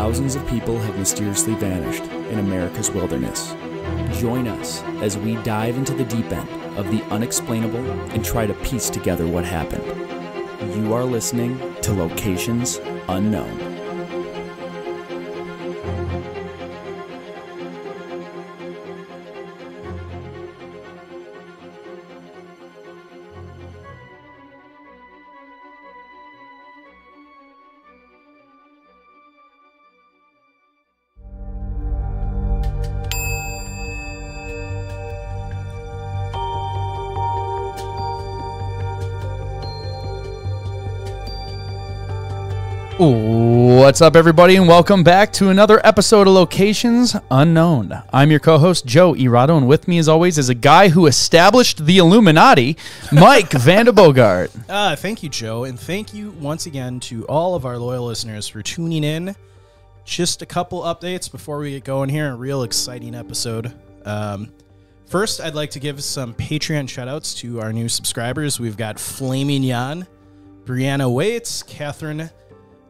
thousands of people have mysteriously vanished in America's wilderness. Join us as we dive into the deep end of the unexplainable and try to piece together what happened. You are listening to Locations Unknown. What's up, everybody, and welcome back to another episode of Locations Unknown. I'm your co-host, Joe Irado, and with me, as always, is a guy who established the Illuminati, Mike Vandebogart. Thank you, Joe, and thank you once again to all of our loyal listeners for tuning in. Just a couple updates before we get going here. A real exciting episode. First, I'd like to give some Patreon shout-outs to our new subscribers. We've got Flaming Jan, Brianna Waits, Catherine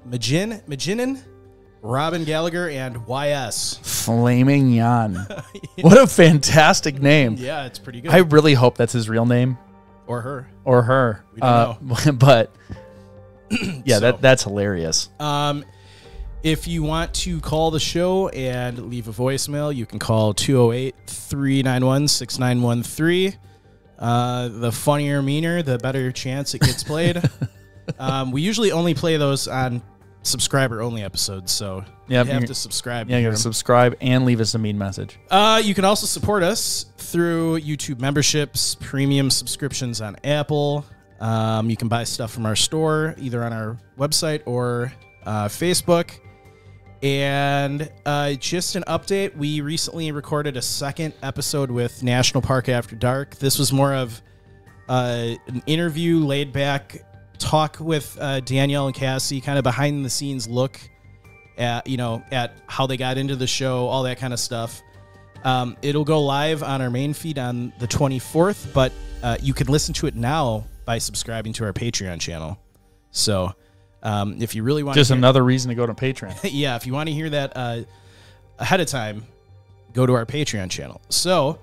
Maginin, Robin Gallagher, and YS. Flaming Jan. What a fantastic name. Yeah, it's pretty good. I really hope that's his real name. Or her. Or her. We don't know. But, yeah, So, that's hilarious. If you want to call the show and leave a voicemail, you can call 208-391-6913. The funnier, meaner, the better chance it gets played. We usually only play those on subscriber-only episodes, so you have to subscribe. Yeah, you got to subscribe and leave us a mean message. You can also support us through YouTube memberships, premium subscriptions on Apple. You can buy stuff from our store, either on our website or Facebook. And just an update, we recently recorded a second episode with National Park After Dark. This was more of an interview, laid-back talk with Danielle and Cassie, kind of behind the scenes look at how they got into the show, all that kind of stuff. It'll go live on our main feed on the 24th, but you can listen to it now by subscribing to our Patreon channel. So if you really want just another reason to go to Patreon. Yeah, if you want to hear that ahead of time, go to our Patreon channel. So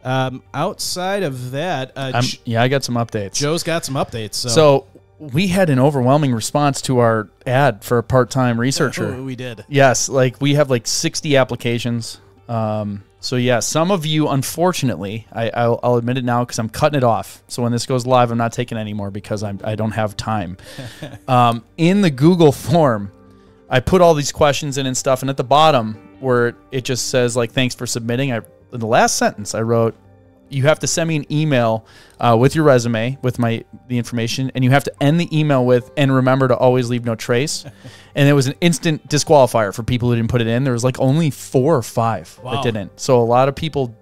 outside of that, I got some updates. Joe's got some updates. So we had an overwhelming response to our ad for a part-time researcher. Oh, we did. Yes, we have 60 applications. So yeah, some of you, unfortunately, I'll admit it now because I'm cutting it off. So when this goes live, I'm not taking it anymore because I don't have time. In the Google form, I put all these questions in and stuff, and at the bottom where it just says thanks for submitting, in the last sentence I wrote, you have to send me an email with your resume, with the information, and you have to end the email with, and remember to always leave no trace. And it was an instant disqualifier for people who didn't put it in. There was only 4 or 5 that didn't. So a lot of people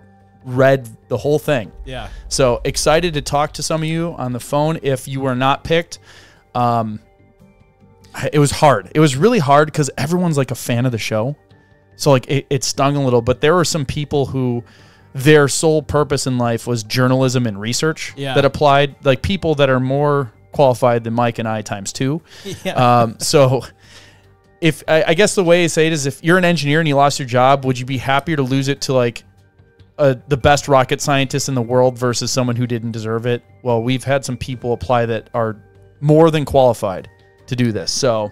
read the whole thing. Yeah. So excited to talk to some of you on the phone. If you were not picked, it was hard. It was really hard because everyone's a fan of the show. So it stung a little, but there were some people who their sole purpose in life was journalism and research that applied, people that are more qualified than Mike and I times 2. Yeah. So if I guess the way I say it is, if you're an engineer and you lost your job, would you be happier to lose it to the best rocket scientist in the world versus someone who didn't deserve it? Well, we've had some people apply that are more than qualified to do this. So,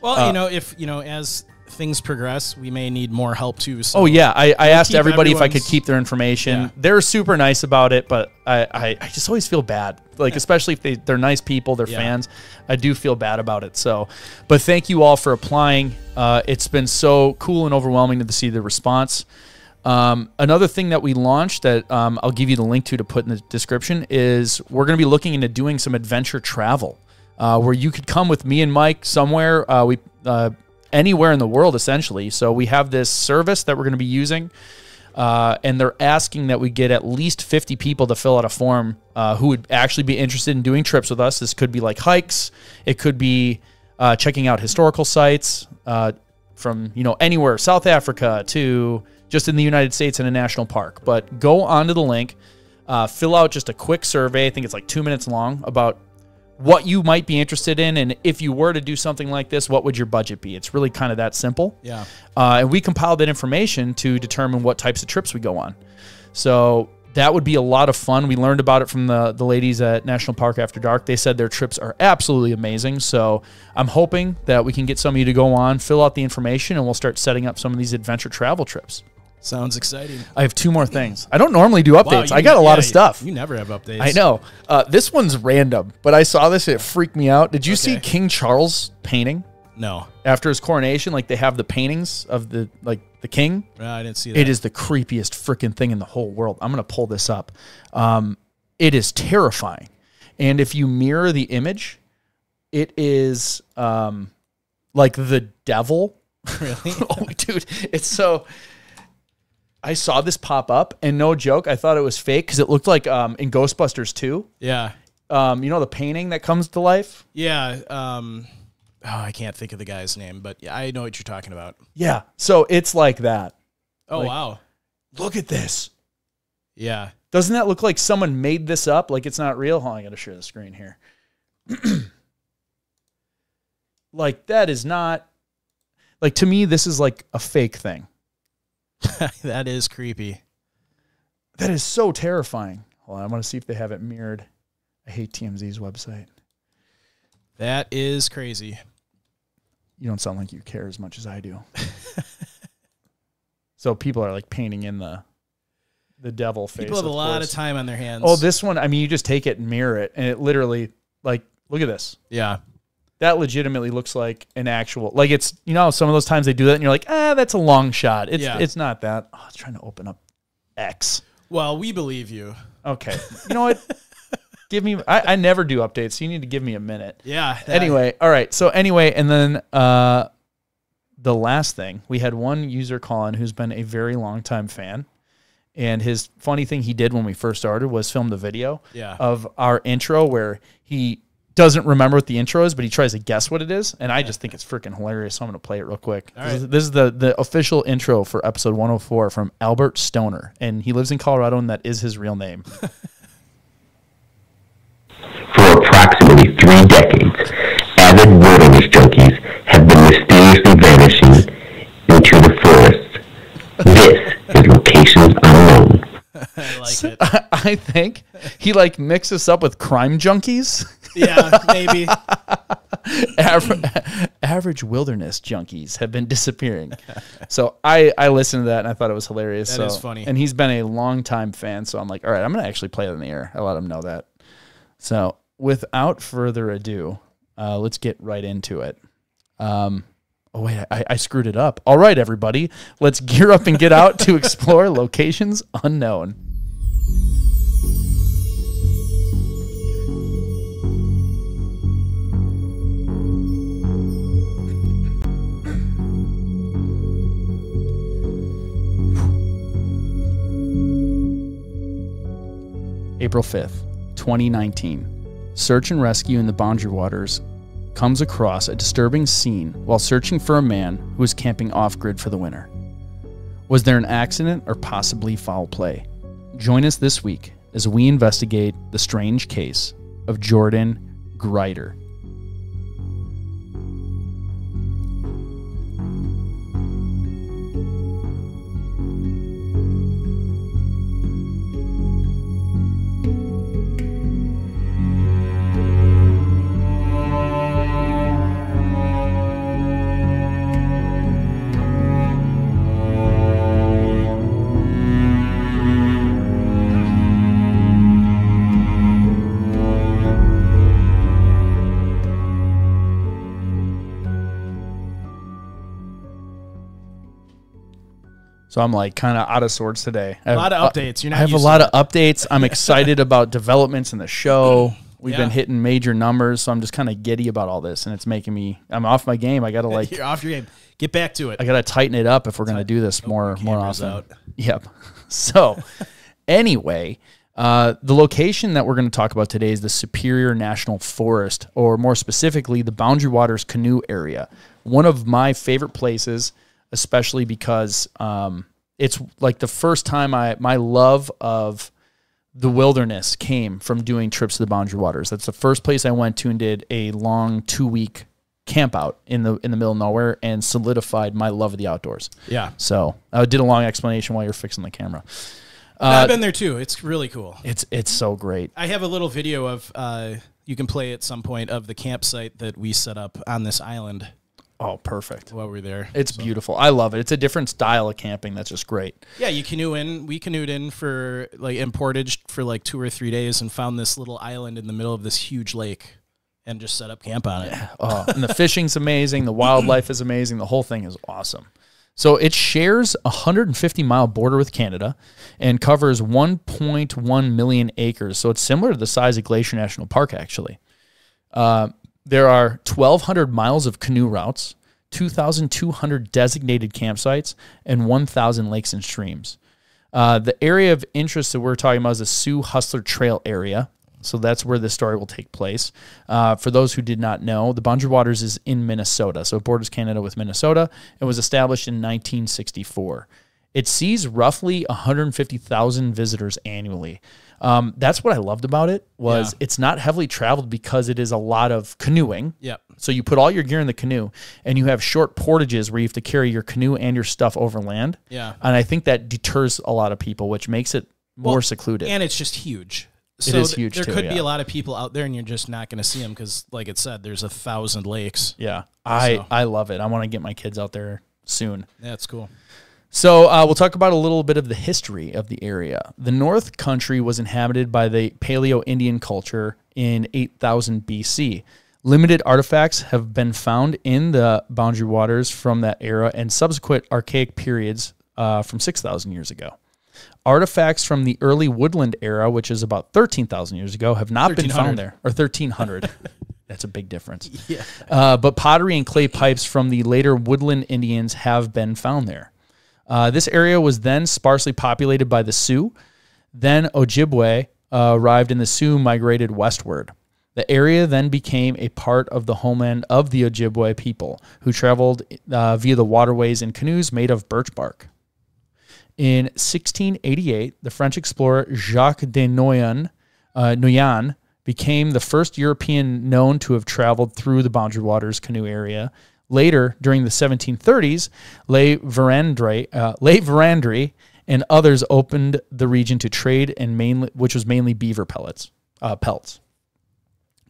well, as things progress, we may need more help too. So I asked everybody if I could keep their information. Yeah. They're super nice about it, but I just always feel bad. Especially if they're nice people, they're fans. I do feel bad about it. So, but thank you all for applying. It's been so cool and overwhelming to see the response. Another thing that we launched that I'll give you the link to put in the description is we're going to be looking into doing some adventure travel where you could come with me and Mike somewhere. Anywhere in the world, essentially. So we have this service that we're going to be using, and they're asking that we get at least 50 people to fill out a form who would actually be interested in doing trips with us. This could be hikes. It could be checking out historical sites from anywhere, South Africa to just in the United States in a national park. But go onto the link, fill out just a quick survey. I think it's 2 minutes long about what you might be interested in, and if you were to do something like this, what would your budget be? It's really kind of that simple. Yeah. And we compiled that information to determine what types of trips we go on. So that would be a lot of fun. We learned about it from the ladies at National Park After Dark. They said their trips are absolutely amazing. So I'm hoping that we can get some of you to go on, fill out the information, and we'll start setting up some of these adventure travel trips. Sounds exciting. I have 2 more things. I don't normally do updates. Wow, I got a lot of stuff. You never have updates. I know. This one's random, but I saw this. It freaked me out. Did you see King Charles painting? No. After his coronation, like they have the paintings of the king. I didn't see that. It is the creepiest freaking thing in the whole world. I'm going to pull this up. It is terrifying. And if you mirror the image, it is like the devil. Really? Oh, dude. It's so... I saw this pop up, and no joke, I thought it was fake because it looked like in Ghostbusters 2. Yeah. You know the painting that comes to life? Yeah. I can't think of the guy's name, but yeah, I know what you're talking about. Yeah. So it's like that. Oh, like, wow. Look at this. Yeah. Doesn't that look like someone made this up? Like it's not real? Hold on, I got to share the screen here. Like that is not... Like to me, this is like a fake thing. That is creepy. That is so terrifying. Hold on, I want to see if they have it mirrored. I hate TMZ's website. That is crazy. You don't sound like you care as much as I do. So people are like painting in the devil face. People have a lot of time on their hands. Oh, this one, I mean, you just take it and mirror it, and it literally, like, look at this. Yeah. That legitimately looks like an actual, like it's, you know, some of those times they do that and you're like, that's a long shot. It's not that. Oh, I was trying to open up X. Well, we believe you. Okay. You know what? Give me, I never do updates, so you need to give me a minute. Yeah. Anyway, all right. So anyway, and then the last thing, we had one user call in who's been a very long time fan. And his funny thing he did when we first started was film the video of our intro where he doesn't remember what the intro is, but he tries to guess what it is. And I just think it's freaking hilarious. So I'm going to play it real quick. All right. This is the official intro for episode 104 from Albert Stoner. And he lives in Colorado, and that is his real name. For approximately 3 decades, avid wilderness junkies have been mysteriously vanishing into the forests. This is Locations Unknown. I like it. I think he like mixes up with crime junkies. Yeah, maybe. Average wilderness junkies have been disappearing. So I listened to that and I thought it was hilarious. That is funny. And he's been a long-time fan, so I'm like, all right, I'm going to actually play it in the air. I let him know that. So without further ado, let's get right into it. Oh, wait, I screwed it up. All right, everybody, let's gear up and get out to explore Locations Unknown. April 5th, 2019. Search and rescue in the Boundary Waters comes across a disturbing scene while searching for a man who was camping off-grid for the winter. Was there an accident or possibly foul play? Join us this week as we investigate the strange case of Jordan Grider. So I'm like kind of out of sorts today. A lot of updates. I have a lot of updates. I'm excited about developments in the show. We've been hitting major numbers, so I'm just kind of giddy about all this, and it's making me. I'm off my game. I got to like. You're off your game. Get back to it. I got to tighten it up if we're going to do this more often. Out. Yep. So, anyway, the location that we're going to talk about today is the Superior National Forest, or more specifically, the Boundary Waters Canoe Area. One of my favorite places, especially because it's like the first time my love of the wilderness came from doing trips to the Boundary Waters. That's the first place I went to and did a long 2-week camp out in the middle of nowhere and solidified my love of the outdoors. Yeah. So I did a long explanation while you're fixing the camera. I've been there too. It's really cool. It's so great. I have a little video of you can play at some point of the campsite that we set up on this island. Oh, perfect. While we're there. It's beautiful. I love it. It's a different style of camping that's just great. Yeah, you canoe in. We canoed in for in Portage for 2 or 3 days and found this little island in the middle of this huge lake and just set up camp on it. Oh, and the fishing's amazing. The wildlife is amazing. The whole thing is awesome. So it shares a 150-mile border with Canada and covers 1.1 million acres. So it's similar to the size of Glacier National Park, actually. There are 1,200 miles of canoe routes, 2,200 designated campsites, and 1,000 lakes and streams. The area of interest that we're talking about is the Sioux Hustler Trail area. So that's where this story will take place. For those who did not know, the Boundary Waters is in Minnesota. So it borders Canada with Minnesota. It was established in 1964. It sees roughly 150,000 visitors annually. That's what I loved about it was it's not heavily traveled because it is a lot of canoeing. Yep. So you put all your gear in the canoe and you have short portages where you have to carry your canoe and your stuff overland. Yeah. And I think that deters a lot of people, which makes it more secluded. And it's just huge. It is huge there too, could be a lot of people out there and you're just not going to see them because, like it said, there's 1,000 lakes. Yeah. I love it. I want to get my kids out there soon. Yeah, it's cool. So we'll talk about a little bit of the history of the area. The North Country was inhabited by the Paleo-Indian culture in 8000 BC. Limited artifacts have been found in the Boundary Waters from that era and subsequent archaic periods from 6,000 years ago. Artifacts from the early woodland era, which is about 13,000 years ago, have not been found there. Or 1,300. That's a big difference. Yeah. But pottery and clay pipes from the later woodland Indians have been found there. This area was then sparsely populated by the Sioux. Then Ojibwe arrived and the Sioux migrated westward. The area then became a part of the homeland of the Ojibwe people, who traveled via the waterways in canoes made of birch bark. In 1688, the French explorer Jacques de Noyan became the first European known to have traveled through the Boundary Waters canoe area. Later, during the 1730s, Le Verandry and others opened the region to trade, which was mainly beaver pelts.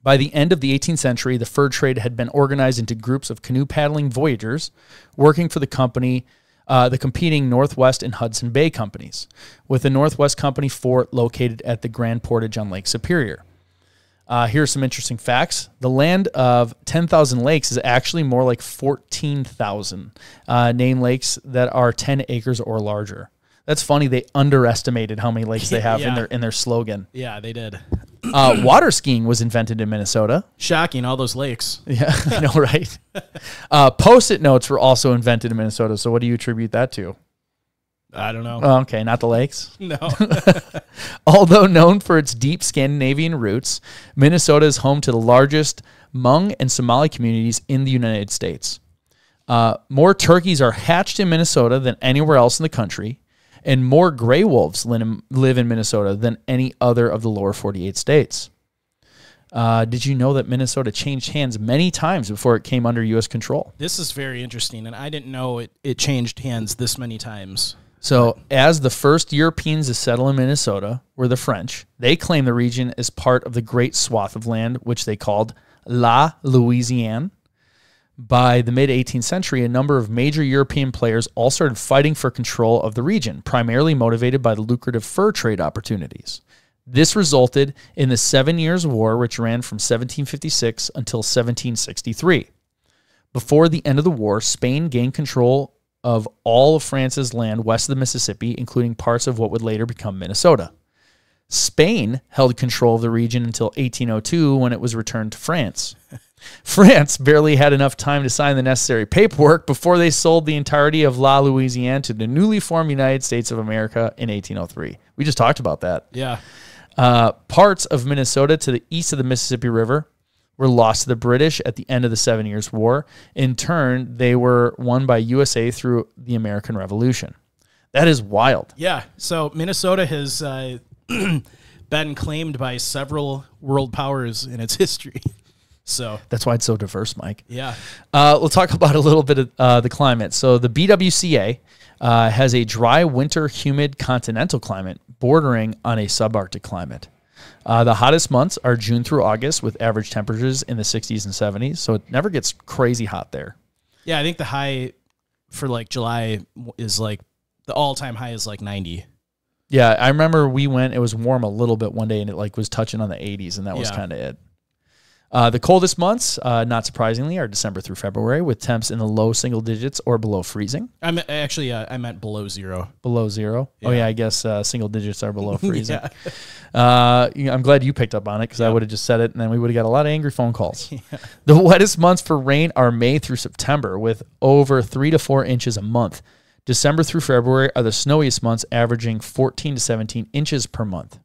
By the end of the 18th century, the fur trade had been organized into groups of canoe paddling voyagers working for the competing Northwest and Hudson Bay companies, with the Northwest Company fort located at the Grand Portage on Lake Superior. Here are some interesting facts. The land of 10,000 lakes is actually more like 14,000 named lakes that are 10 acres or larger. That's funny. They underestimated how many lakes they have in their slogan. Yeah, they did. Water skiing was invented in Minnesota. Shocking, all those lakes. Yeah, I know, right? Post-it notes were also invented in Minnesota. So what do you attribute that to? I don't know. Oh, okay, not the lakes? No. Although known for its deep Scandinavian roots, Minnesota is home to the largest Hmong and Somali communities in the United States. More turkeys are hatched in Minnesota than anywhere else in the country, and more gray wolves live in Minnesota than any other of the lower 48 states. Did you know that Minnesota changed hands many times before it came under U.S. control? This is very interesting, and I didn't know it changed hands this many times. So, as the first Europeans to settle in Minnesota were the French, they claimed the region as part of the great swath of land, which they called La Louisiane. By the mid-18th century, a number of major European players all started fighting for control of the region, primarily motivated by the lucrative fur trade opportunities. This resulted in the 7 Years' War, which ran from 1756 until 1763. Before the end of the war, Spain gained control of all of France's land west of the Mississippi, including parts of what would later become Minnesota. Spain held control of the region until 1802, when it was returned to France. France barely had enough time to sign the necessary paperwork before they sold the entirety of La Louisiane to the newly formed United States of America in 1803. We just talked about that. Yeah. Parts of Minnesota to the east of the Mississippi River were lost to the British at the end of the 7 Years' War. In turn, they were won by USA through the American Revolution. That is wild. Yeah. So Minnesota has been claimed by several world powers in its history. So that's why it's so diverse, Mike. Yeah. We'll talk about a little bit of the climate. So the BWCA has a dry winter, humid continental climate bordering on a subarctic climate. The hottest months are June through August with average temperatures in the 60s and 70s. So it never gets crazy hot there. Yeah, I think the high for like July is like the all-time high is like 90. Yeah, I remember we went, it was warm a little bit one day and it like was touching on the 80s and that was kind of it. The coldest months, not surprisingly, are December through February with temps in the low single digits or below freezing. I meant below zero. Below zero? Yeah. Oh, yeah, I guess single digits are below freezing. I'm glad you picked up on it because I would have just said it and then we would have got a lot of angry phone calls. The wettest months for rain are May through September with over 3 to 4 inches a month. December through February are the snowiest months, averaging 14 to 17 inches per month.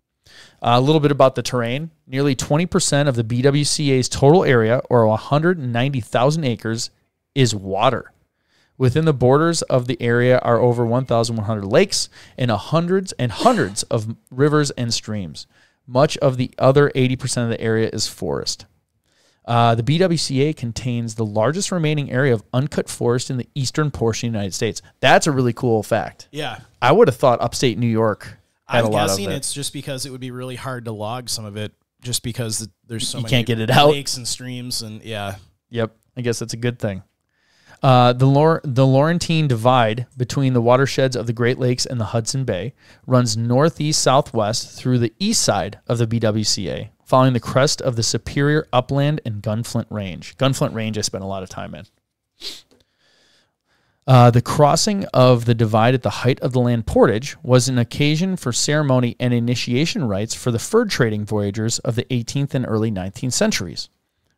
A little bit about the terrain. Nearly 20% of the BWCA's total area, or 190,000 acres, is water. Within the borders of the area are over 1,100 lakes and hundreds of rivers and streams. Much of the other 80% of the area is forest. The BWCA contains the largest remaining area of uncut forest in the eastern portion of the United States. That's a really cool fact. Yeah. I would have thought upstate New York had a lot of it. I'm guessing it's just because it would be really hard to log some of it just because there's so many can't get it out. Lakes and streams and Yep. I guess that's a good thing. The Laurentine Divide between the watersheds of the Great Lakes and the Hudson Bay runs northeast-southwest through the east side of the BWCA, following the crest of the Superior Upland and Gunflint Range. Gunflint Range I spent a lot of time in. The crossing of the divide at the height of the land portage was an occasion for ceremony and initiation rites for the fur trading voyagers of the 18th and early 19th centuries.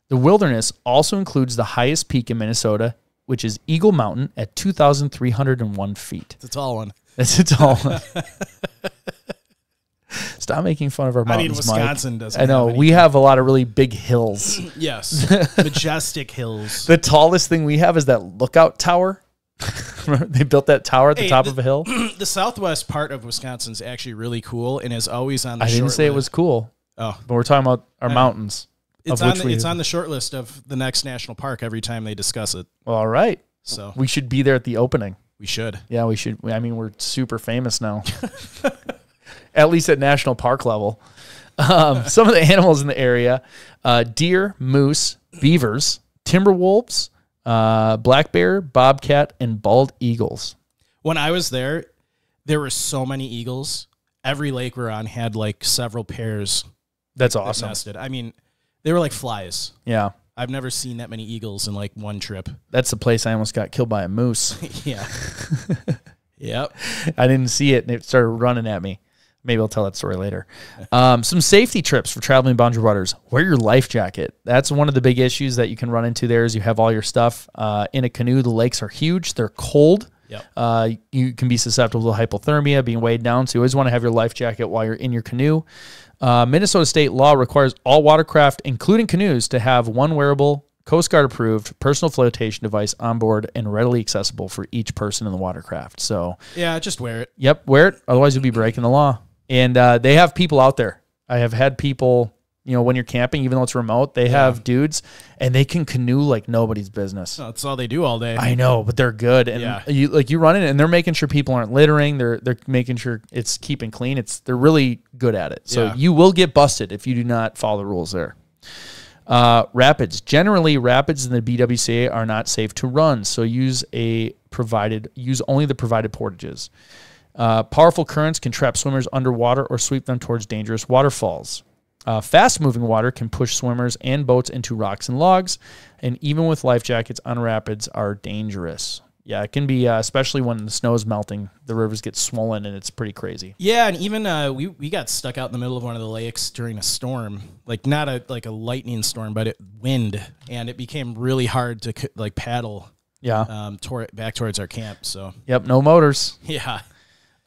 The wilderness also includes the highest peak in Minnesota, which is Eagle Mountain at 2,301 feet. It's a tall one. It's a tall one. Stop making fun of our mountains, Wisconsin Mike. doesn't. I know. We have a lot of really big hills. Yes. Majestic hills. The tallest thing we have is that lookout tower. They built that tower at the top of a hill. The southwest part of Wisconsin is actually really cool and is always on the I didn't say it was cool. Oh. But we're talking about our mountains. It's on the short list of the next national park every time they discuss it. Well, all right. So we should be there at the opening. We should. Yeah, we should. I mean, we're super famous now. At least at national park level. Some of the animals in the area, deer, moose, beavers, timber wolves, black bear, bobcat, and bald eagles. When I was there were so many eagles. Every lake we're on had like several pairs. That's awesome. Nested. I mean, they were like flies. Yeah. I've never seen that many eagles in like one trip. That's the place I almost got killed by a moose. Yeah. Yep. I didn't see it, and it started running at me. Maybe I'll tell that story later. Some safety tips for traveling boundary waters. Wear your life jacket. That's one of the big issues that you can run into there is you have all your stuff in a canoe. The lakes are huge. They're cold. Yep. You can be susceptible to hypothermia, being weighed down. So you always want to have your life jacket while you're in your canoe. Minnesota state law requires all watercraft, including canoes, to have one wearable, Coast Guard approved personal flotation device on board and readily accessible for each person in the watercraft. So yeah, just wear it. Yep, wear it. Otherwise, you'll be breaking the law. And they have people out there. I have had people, when you're camping, even though it's remote, they have dudes, and they can canoe like nobody's business. Oh, that's all they do all day. I know, but they're good. And you run in, and they're making sure people aren't littering. They're making sure it's keeping clean. They're really good at it. So you will get busted if you do not follow the rules there. Rapids. Generally, rapids in the BWCA are not safe to run, so use only the provided portages. Powerful currents can trap swimmers underwater or sweep them towards dangerous waterfalls. Fast-moving water can push swimmers and boats into rocks and logs, and even with life jackets on rapids are dangerous. Yeah, it can be, especially when the snow is melting, the rivers get swollen, and it's pretty crazy. Yeah, and even we got stuck out in the middle of one of the lakes during a storm, like not a lightning storm, but wind, and it became really hard to paddle. Yeah, back towards our camp. So yep, no motors. Yeah.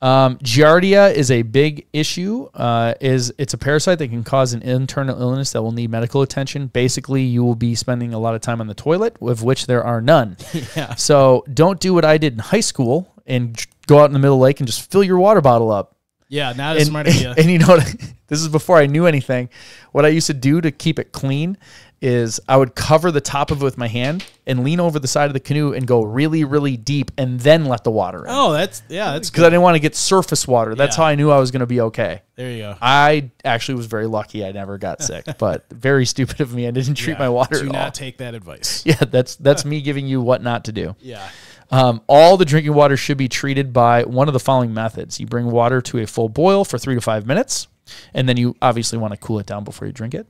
Giardia is a big issue. It's a parasite that can cause an internal illness that will need medical attention. Basically, you will be spending a lot of time on the toilet, of which there are none. Yeah. So don't do what I did in high school and go out in the middle of the lake and just fill your water bottle up. Yeah, not a smart idea. And you know what? This is before I knew anything. What I used to do to keep it clean is I would cover the top of it with my hand and lean over the side of the canoe and go really, really deep and then let the water in. Oh, that's because I didn't want to get surface water. That's how I knew I was going to be okay. There you go. I actually was very lucky. I never got sick, but very stupid of me. I didn't treat my water at all. Do not take that advice. Yeah, that's me giving you what not to do. Yeah. All the drinking water should be treated by one of the following methods. You bring water to a full boil for 3 to 5 minutes, and then you obviously want to cool it down before you drink it.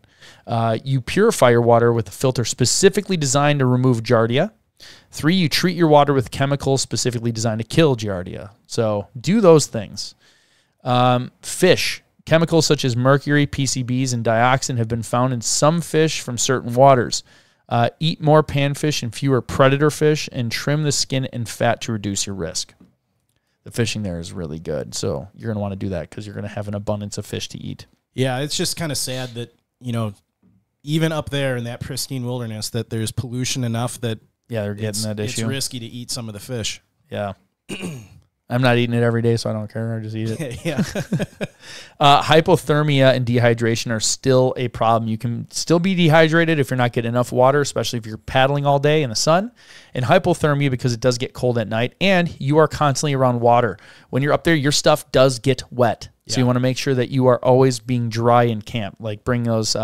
You purify your water with a filter specifically designed to remove giardia. 3, you treat your water with chemicals specifically designed to kill giardia. So do those things. Fish. Chemicals such as mercury, PCBs, and dioxin have been found in some fish from certain waters. Eat more panfish and fewer predator fish, and trim the skin and fat to reduce your risk. The fishing there is really good, so you're going to want to do that because you're going to have an abundance of fish to eat. Yeah, it's just kind of sad that, even up there in that pristine wilderness, that there's pollution enough that they're getting that issue. It's risky to eat some of the fish. Yeah. I'm not eating it every day, so I don't care. I just eat it. Yeah. Hypothermia and dehydration are still a problem. You can still be dehydrated if you're not getting enough water, especially if you're paddling all day in the sun. And hypothermia because it does get cold at night, and you are constantly around water. When you're up there, your stuff does get wet. So you want to make sure that you are always being dry in camp. Like bring those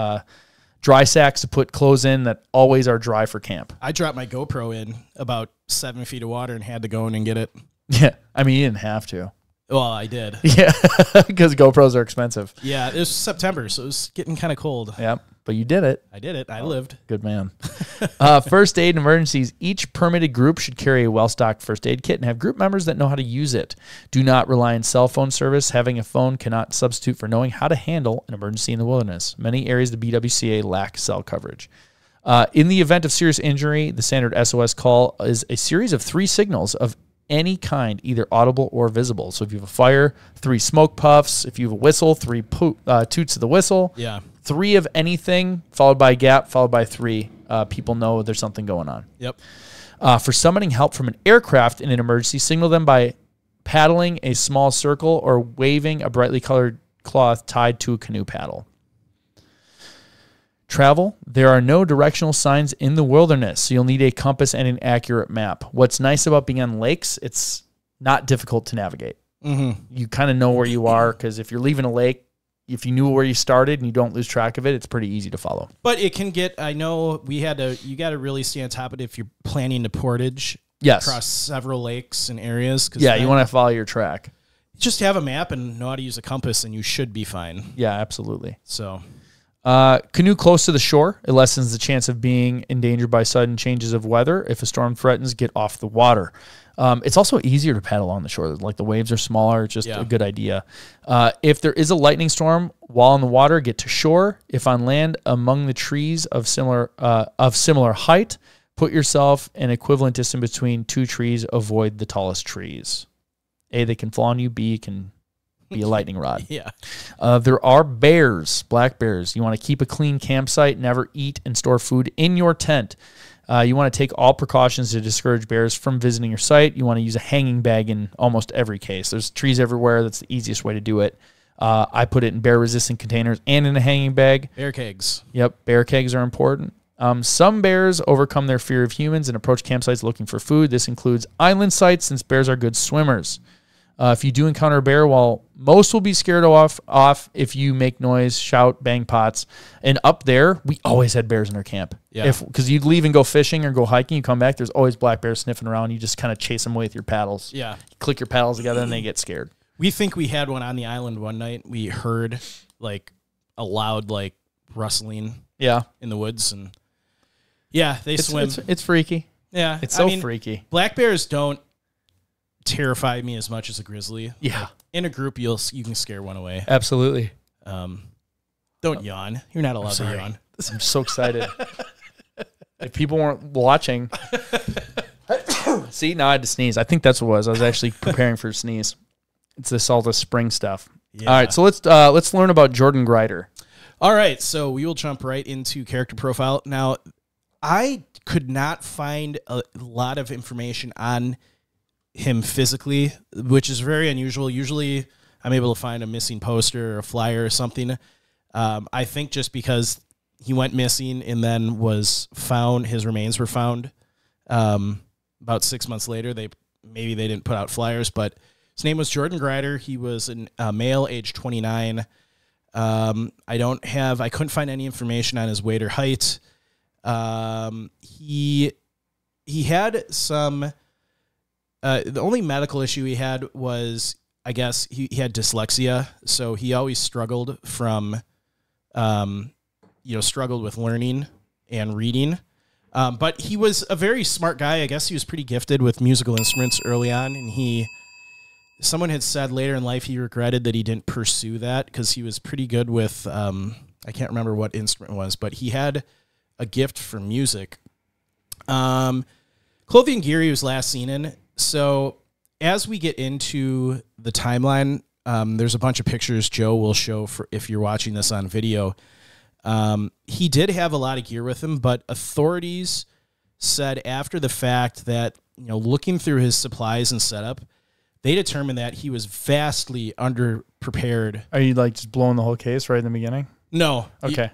dry sacks to put clothes in that always are dry for camp. I dropped my GoPro in about 7 feet of water and had to go in and get it. Yeah, I mean, you didn't have to. Well, I did. Yeah, because GoPros are expensive. Yeah, it was September, so it was getting kind of cold. Yep, but you did it. I did it. I lived. Good man. First aid and emergencies. Each permitted group should carry a well-stocked first aid kit and have group members that know how to use it. Do not rely on cell phone service. Having a phone cannot substitute for knowing how to handle an emergency in the wilderness. Many areas of the BWCA lack cell coverage. In the event of serious injury, the standard SOS call is a series of 3 signals of any kind, either audible or visible. So if you have a fire, 3 smoke puffs. If you have a whistle, 3 toots of the whistle. Yeah. 3 of anything, followed by a gap, followed by 3. People know there's something going on. Yep. For summoning help from an aircraft in an emergency, signal them by paddling a small circle or waving a brightly colored cloth tied to a canoe paddle. Travel. There are no directional signs in the wilderness, so you'll need a compass and an accurate map. What's nice about being on lakes, it's not difficult to navigate. Mm-hmm. You kind of know where you are, because if you're leaving a lake, if you knew where you started and you don't lose track of it, it's pretty easy to follow. But it can get, I know you got to really stay on top of it if you're planning to portage across several lakes and areas. Yeah, you want to follow your track. Just have a map and know how to use a compass, and you should be fine. Yeah, absolutely. So... canoe close to the shore. It lessens the chance of being endangered by sudden changes of weather. If a storm threatens, get off the water. It's also easier to paddle on the shore. Like the waves are smaller. It's just a good idea. If there is a lightning storm while on the water, get to shore. If on land, among the trees of similar height, put yourself an equivalent distance between 2 trees. Avoid the tallest trees. A, they can fall on you. B, can be a lightning rod. Yeah. There are bears, black bears. You want to keep a clean campsite. Never eat and store food in your tent. You want to take all precautions to discourage bears from visiting your site. You want to use a hanging bag in almost every case. There's trees everywhere. That's the easiest way to do it. I put it in bear-resistant containers and in a hanging bag. Bear kegs. Yep, bear kegs are important. Some bears overcome their fear of humans and approach campsites looking for food. This includes island sites, since bears are good swimmers. If you do encounter a bear, well, most will be scared off if you make noise, shout, bang pots. And up there, we always had bears in our camp. Yeah. Because you'd leave and go fishing or go hiking, you come back, there's always black bears sniffing around. You just kind of chase them away with your paddles. Yeah. You click your paddles together and they get scared. We think we had one on the island one night. We heard like a loud like rustling in the woods. And yeah, they swim. It's freaky. Yeah. It's so freaky. Black bears don't terrify me as much as a grizzly. Yeah. Like, in a group, you can scare one away. Absolutely. Don't yawn. You're not allowed to yawn. I'm so excited. If people weren't watching. See, now I had to sneeze. I think that's what it was. I was actually preparing for a sneeze. It's all the spring stuff. Yeah. All right, so let's learn about Jordan Grider. All right, so we will jump right into character profile. Now, I could not find a lot of information on him physically, which is very unusual. Usually I'm able to find a missing poster or a flyer or something. I think just because he went missing and then was found, his remains were found about 6 months later. Maybe they didn't put out flyers, but his name was Jordan Grider. He was a male, age 29. I couldn't find any information on his weight or height. He had some, the only medical issue he had was, I guess he had dyslexia. So he always struggled struggled with learning and reading. But he was a very smart guy. I guess he was pretty gifted with musical instruments early on. And someone had said later in life he regretted that he didn't pursue that because he was pretty good with, I can't remember what instrument it was, but he had a gift for music. Clothing and gear he was last seen in. So as we get into the timeline, there's a bunch of pictures Joe will show for if you're watching this on video. He did have a lot of gear with him, but authorities said after the fact that, looking through his supplies and setup, they determined that he was vastly underprepared. Are you just blowing the whole case right in the beginning? No. Okay.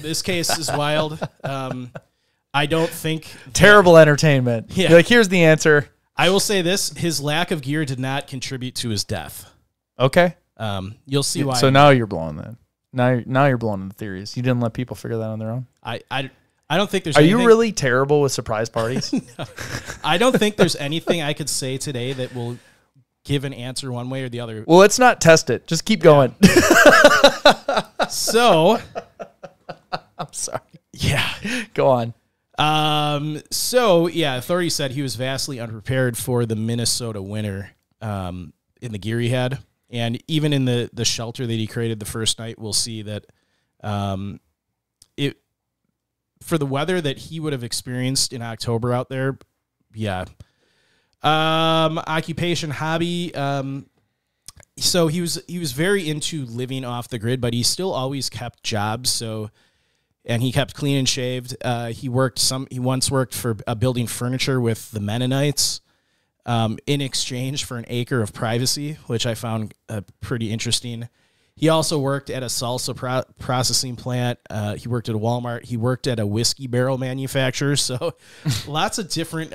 This case is wild. I don't think terrible entertainment. Yeah. You're here's the answer. I will say this: his lack of gear did not contribute to his death. Okay. You'll see why. So now you're blowing that. Now you're blowing the theories. You didn't let people figure that on their own. I don't think there's. Are you really terrible with surprise parties? No. I don't think there's anything I could say today that will give an answer one way or the other. Well, let's not test it. Just keep going. So, I'm sorry. Yeah, go on. Authorities said he was vastly unprepared for the Minnesota winter in the gear he had. And even in the shelter that he created the first night, we'll see that for the weather that he would have experienced in October out there, yeah. Occupation, hobby. So he was very into living off the grid, but he still always kept jobs. And he kept clean and shaved. He once worked for building furniture with the Mennonites in exchange for an acre of privacy, which I found pretty interesting. He also worked at a salsa processing plant. He worked at a Walmart. He worked at a whiskey barrel manufacturer. So lots of different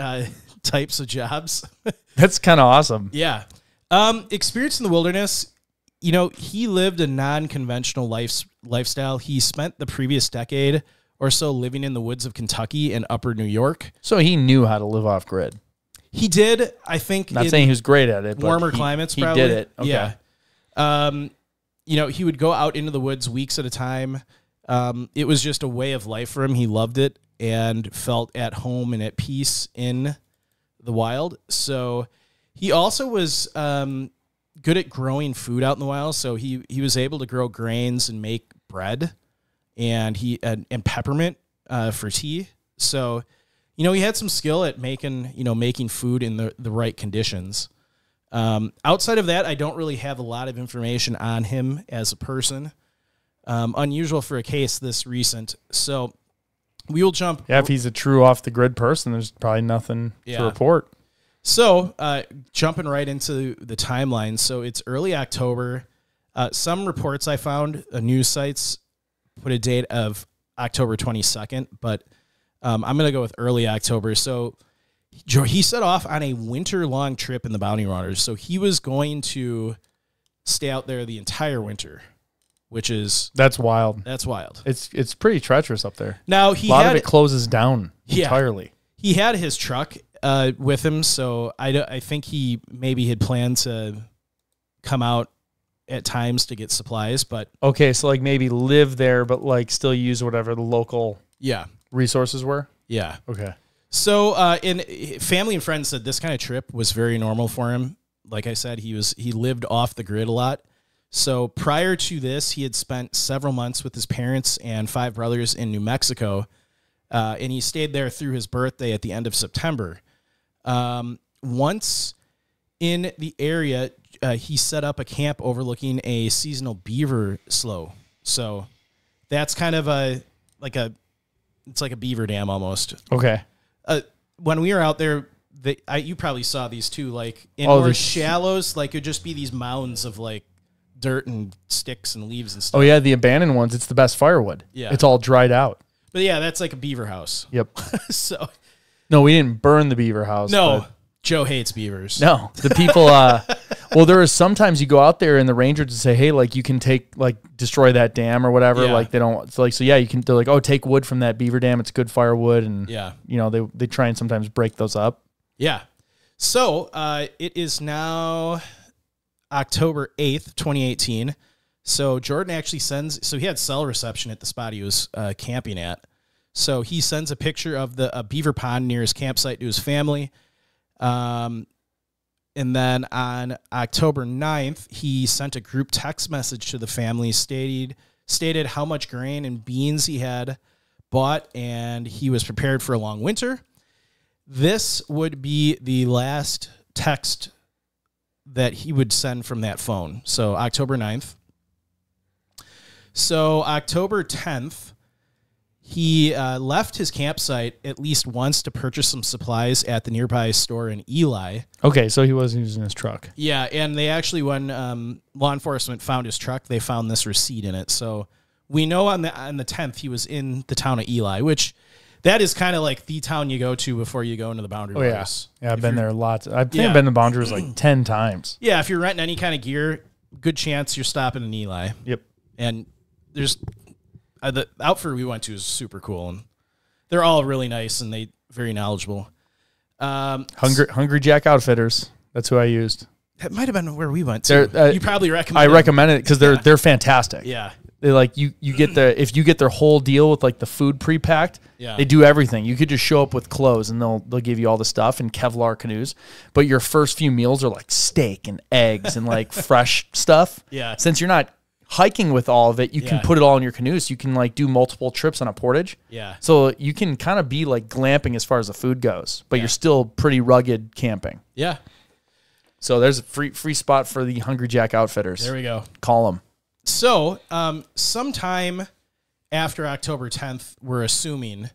types of jobs. That's kind of awesome. Yeah. Experience in the wilderness. He lived a non-conventional lifestyle. He spent the previous decade or so living in the woods of Kentucky and upper New York. So he knew how to live off grid. He did, I think. Not saying he was great at it, but warmer climates, probably. He did it. Okay. Yeah. He would go out into the woods weeks at a time. It was just a way of life for him. He loved it and felt at home and at peace in the wild. So he also was good at growing food out in the wild. So he was able to grow grains and make bread and peppermint for tea. So, he had some skill at making food in the right conditions. Outside of that, I don't really have a lot of information on him as a person. Unusual for a case this recent. So we will jump. Yeah, if he's a true off the grid person, there's probably nothing to report. So jumping right into the timeline. So it's early October. Some reports I found, news sites put a date of October 22nd, but I'm going to go with early October. So he set off on a winter-long trip in the Bounty Waters. So he was going to stay out there the entire winter, that's wild. That's wild. It's pretty treacherous up there. Now a lot of it closes down entirely. He had his truck with him, so I think he maybe had planned to come out at times to get supplies. But okay, so maybe live there, but still use whatever the local resources were. Yeah. Okay. So, family and friends said this kind of trip was very normal for him. Like I said, he lived off the grid a lot. So prior to this, he had spent several months with his parents and 5 brothers in New Mexico, and he stayed there through his birthday at the end of September. Once in the area, he set up a camp overlooking a seasonal beaver slough. So that's kind of it's like a beaver dam almost. Okay. When we were out there, you probably saw these too, like in more shallows, like it'd just be these mounds of like dirt and sticks and leaves and stuff. Oh yeah, the abandoned ones, it's the best firewood. Yeah. It's all dried out. But yeah, that's like a beaver house. Yep. So no, we didn't burn the beaver house. No, Joe hates beavers. No, the people, well, there is sometimes you go out there and the rangers would say, hey, like you can destroy that dam or whatever. Yeah. Like they don't, it's like, so yeah, they're like, oh, take wood from that beaver dam. It's good firewood. And they try and sometimes break those up. Yeah. So it is now October 8th, 2018. So Jordan actually he had cell reception at the spot he was camping at. So he sends a picture of a beaver pond near his campsite to his family. And then on October 9th, he sent a group text message to the family stated how much grain and beans he had bought, and he was prepared for a long winter. This would be the last text that he would send from that phone. So October 9th. So October 10th, he left his campsite at least once to purchase some supplies at the nearby store in Eli. Okay, so he was using his truck. Yeah, and they actually, when law enforcement found his truck, they found this receipt in it. So we know on the 10th he was in the town of Eli, which that is kind of like the town you go to before you go into the Boundary Waters. Yeah, I've been there lots. I think I've been to Boundaries like 10 times. Yeah, if you're renting any kind of gear, good chance you're stopping in Eli. Yep. And there's the outfitter we went to is super cool, and they're all really nice and they very knowledgeable. Hungry Jack Outfitters. That's who I used. That might have been where we went to. You probably recommend. I recommend it because they're fantastic. Yeah. They like you get if you get their whole deal with like the food pre-packed, they do everything. You could just show up with clothes and they'll give you all the stuff and Kevlar canoes. But your first few meals are like steak and eggs and like fresh stuff. Yeah. Since you're not hiking with all of it, you can put it all in your canoe, so you can like do multiple trips on a portage. Yeah. So you can kind of be like glamping as far as the food goes, but you're still pretty rugged camping. Yeah. So there's a free spot for the Hungry Jack Outfitters. There we go. Call them. So, sometime after October 10th, we're assuming,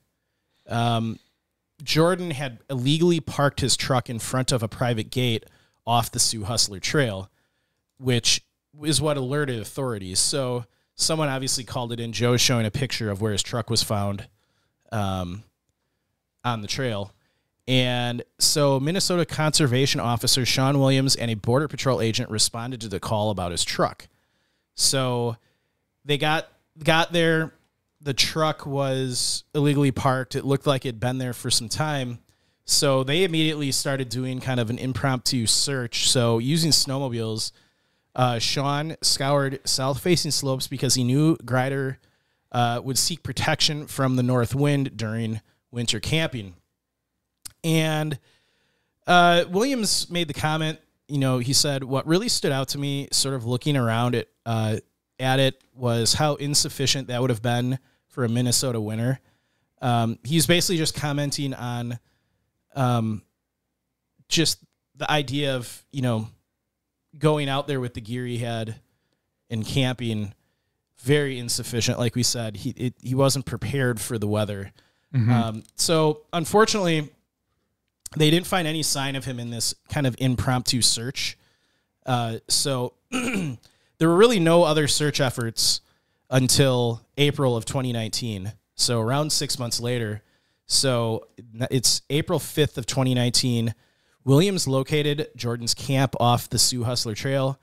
Jordan had illegally parked his truck in front of a private gate off the Sioux Hustler Trail, which is what alerted authorities. So someone obviously called it in. Joe's showing a picture of where his truck was found on the trail. And so Minnesota Conservation Officer Sean Williams and a Border Patrol agent responded to the call about his truck. So they got there. The truck was illegally parked. It looked like it'd been there for some time. So they immediately started doing kind of an impromptu search. So using snowmobiles, Sean scoured south-facing slopes because he knew Grider would seek protection from the north wind during winter camping. And Williams made the comment, he said, what really stood out to me sort of looking around at it was how insufficient that would have been for a Minnesota winter. He's basically just commenting on just the idea of, going out there with the gear he had and camping, very insufficient. Like we said, he wasn't prepared for the weather. Mm-hmm. So unfortunately, they didn't find any sign of him in this kind of impromptu search. So there were really no other search efforts until April of 2019. So around 6 months later. So it's April 5th of 2019. Williams located Jordan's camp off the Sioux Hustler Trail,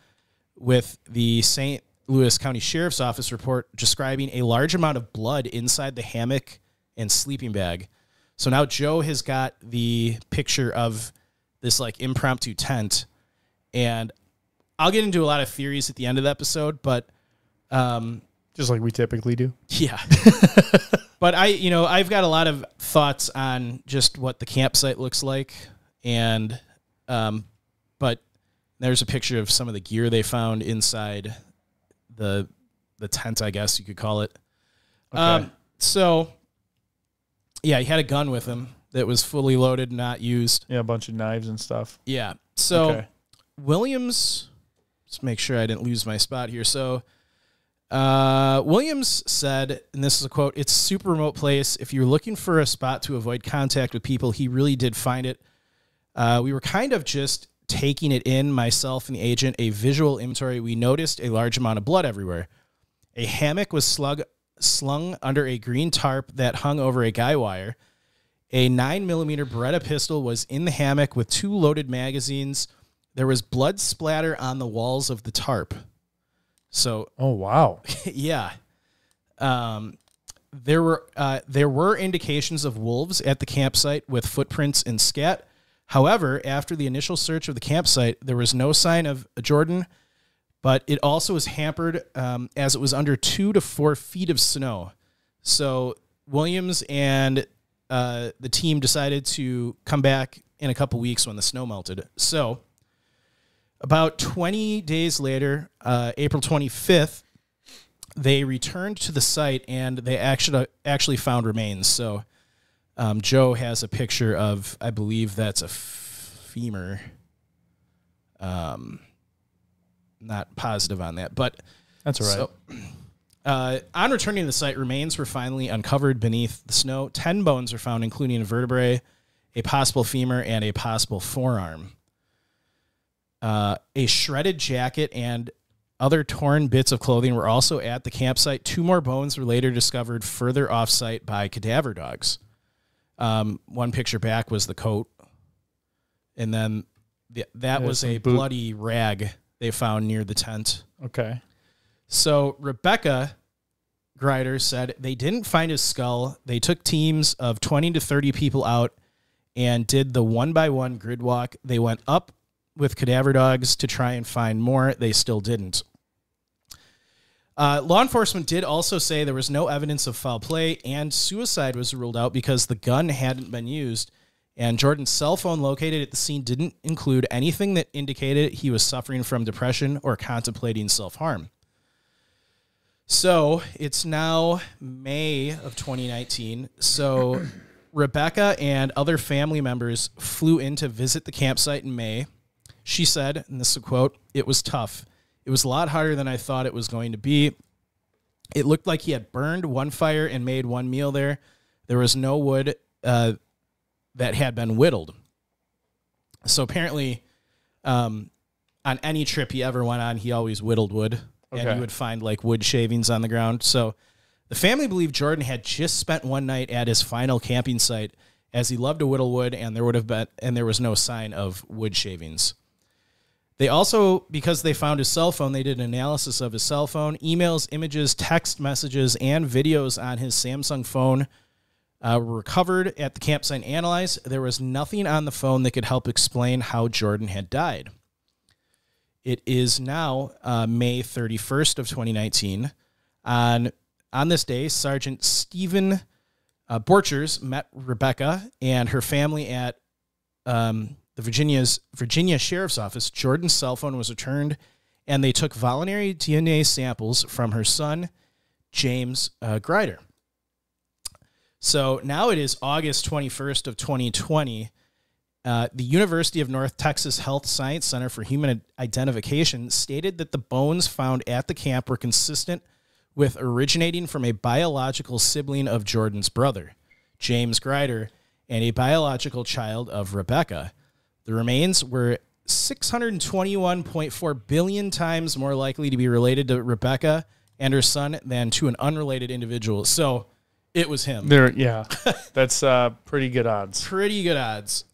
with the St. Louis County Sheriff's Office report describing a large amount of blood inside the hammock and sleeping bag. So now Joe has got the picture of this like impromptu tent, and I'll get into a lot of theories at the end of the episode, but just like we typically do. Yeah. But I've got a lot of thoughts on just what the campsite looks like, and but there's a picture of some of the gear they found inside the tent, I guess you could call it. Okay. So yeah, he had a gun with him that was fully loaded, not used. Yeah, a bunch of knives and stuff. Yeah. So Williams, let's make sure I didn't lose my spot here. So Williams said, and this is a quote, "It's a super remote place. If you're looking for a spot to avoid contact with people," he really did find it. We were kind of just taking it in, myself and the agent, a visual inventory. We noticed a large amount of blood everywhere. A hammock was slung under a green tarp that hung over a guy wire. A 9mm Beretta pistol was in the hammock with 2 loaded magazines. There was blood splatter on the walls of the tarp. So, oh wow, yeah. There were indications of wolves at the campsite with footprints and scat. However, after the initial search of the campsite, there was no sign of Jordan, but it also was hampered as it was under 2 to 4 feet of snow. So Williams and the team decided to come back in a couple weeks when the snow melted. So about 20 days later, April 25th, they returned to the site and they actually found remains. So Joe has a picture of, I believe that's a femur. Not positive on that, but that's all right. So, on returning to the site, remains were finally uncovered beneath the snow. 10 bones were found, including a vertebrae, a possible femur, and a possible forearm. A shredded jacket and other torn bits of clothing were also at the campsite. 2 more bones were later discovered further off-site by cadaver dogs. One picture back was the coat, and then that was a bloody rag they found near the tent. Okay. So Rebecca Grider said they didn't find his skull. They took teams of 20 to 30 people out and did the 1-by-1 grid walk. They went up with cadaver dogs to try and find more. They still didn't. Law enforcement did also say there was no evidence of foul play and suicide was ruled out because the gun hadn't been used, and Jordan's cell phone located at the scene didn't include anything that indicated he was suffering from depression or contemplating self-harm. So it's now May of 2019. So Rebecca and other family members flew in to visit the campsite in May. She said, and this is a quote, "It was tough. It was a lot harder than I thought it was going to be. It looked like he had burned one fire and made one meal there. There was no wood that had been whittled." So apparently, on any trip he ever went on, he always whittled wood. Okay. And you would find like wood shavings on the ground. So the family believed Jordan had just spent one night at his final camping site, as he loved to whittle wood, and there was no sign of wood shavings. They also, because they found his cell phone, they did an analysis of his cell phone. Emails, images, text messages, and videos on his Samsung phone were recovered at the campsite and analyzed. There was nothing on the phone that could help explain how Jordan had died. It is now May 31st of 2019. On this day, Sergeant Stephen Borchers met Rebecca and her family at the Virginia Sheriff's Office. Jordan's cell phone was returned, and they took voluntary DNA samples from her son, James Grider. So now it is August 21st of 2020. The University of North Texas Health Science Center for Human Identification stated that the bones found at the camp were consistent with originating from a biological sibling of Jordan's brother, James Grider, and a biological child of Rebecca. The remains were 621.4 billion times more likely to be related to Rebecca and her son than to an unrelated individual. So it was him. Yeah, that's pretty good odds. Pretty good odds.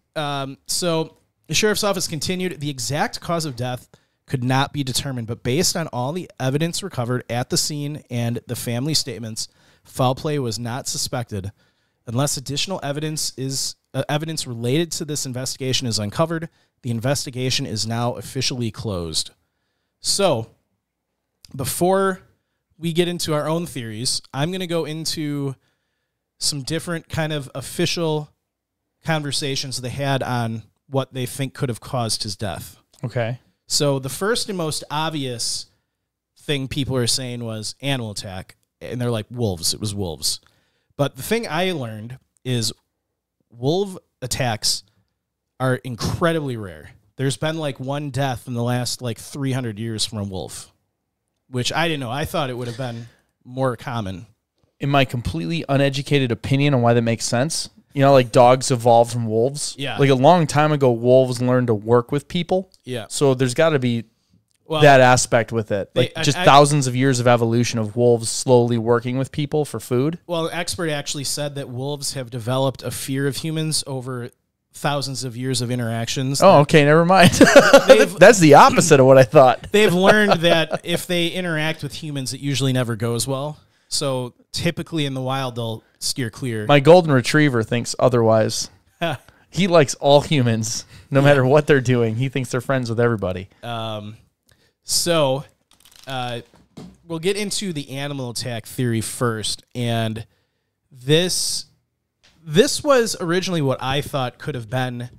So the sheriff's office continued. The exact cause of death could not be determined, but based on all the evidence recovered at the scene and the family statements, foul play was not suspected. Unless additional evidence related to this investigation is uncovered, the investigation is now officially closed. So, before we get into our own theories, I'm going to go into some different kind of official conversations they had on what they think could have caused his death. Okay. So the first and most obvious thing people are saying was animal attack, and they're like wolves. It was wolves. But the thing I learned is wolf attacks are incredibly rare. There's been like one death in the last like 300 years from a wolf, which I didn't know. I thought it would have been more common. In my completely uneducated opinion on why that makes sense, You know, like dogs evolved from wolves. Yeah. Like a long time ago, wolves learned to work with people. Yeah. So there's got to be that aspect with it. Like thousands of years of evolution of wolves slowly working with people for food. Well, an expert actually said that wolves have developed a fear of humans over thousands of years of interactions. Oh, okay, never mind. That's the opposite of what I thought. They've learned that if they interact with humans, it usually never goes well. So typically in the wild, they'll steer clear. My golden retriever thinks otherwise. He likes all humans, no matter what they're doing. He thinks they're friends with everybody. So we'll get into the animal attack theory first. And this was originally what I thought could have been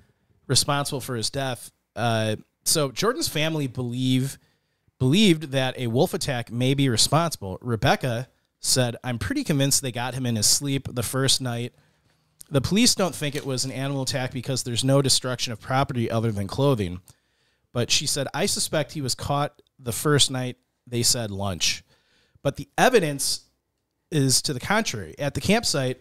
responsible for his death. So Jordan's family believed that a wolf attack may be responsible. Rebecca said, "I'm pretty convinced they got him in his sleep the first night. The police don't think it was an animal attack because there's no destruction of property other than clothing." But she said, "I suspect he was caught the first night they said lunch." But the evidence is to the contrary. At the campsite,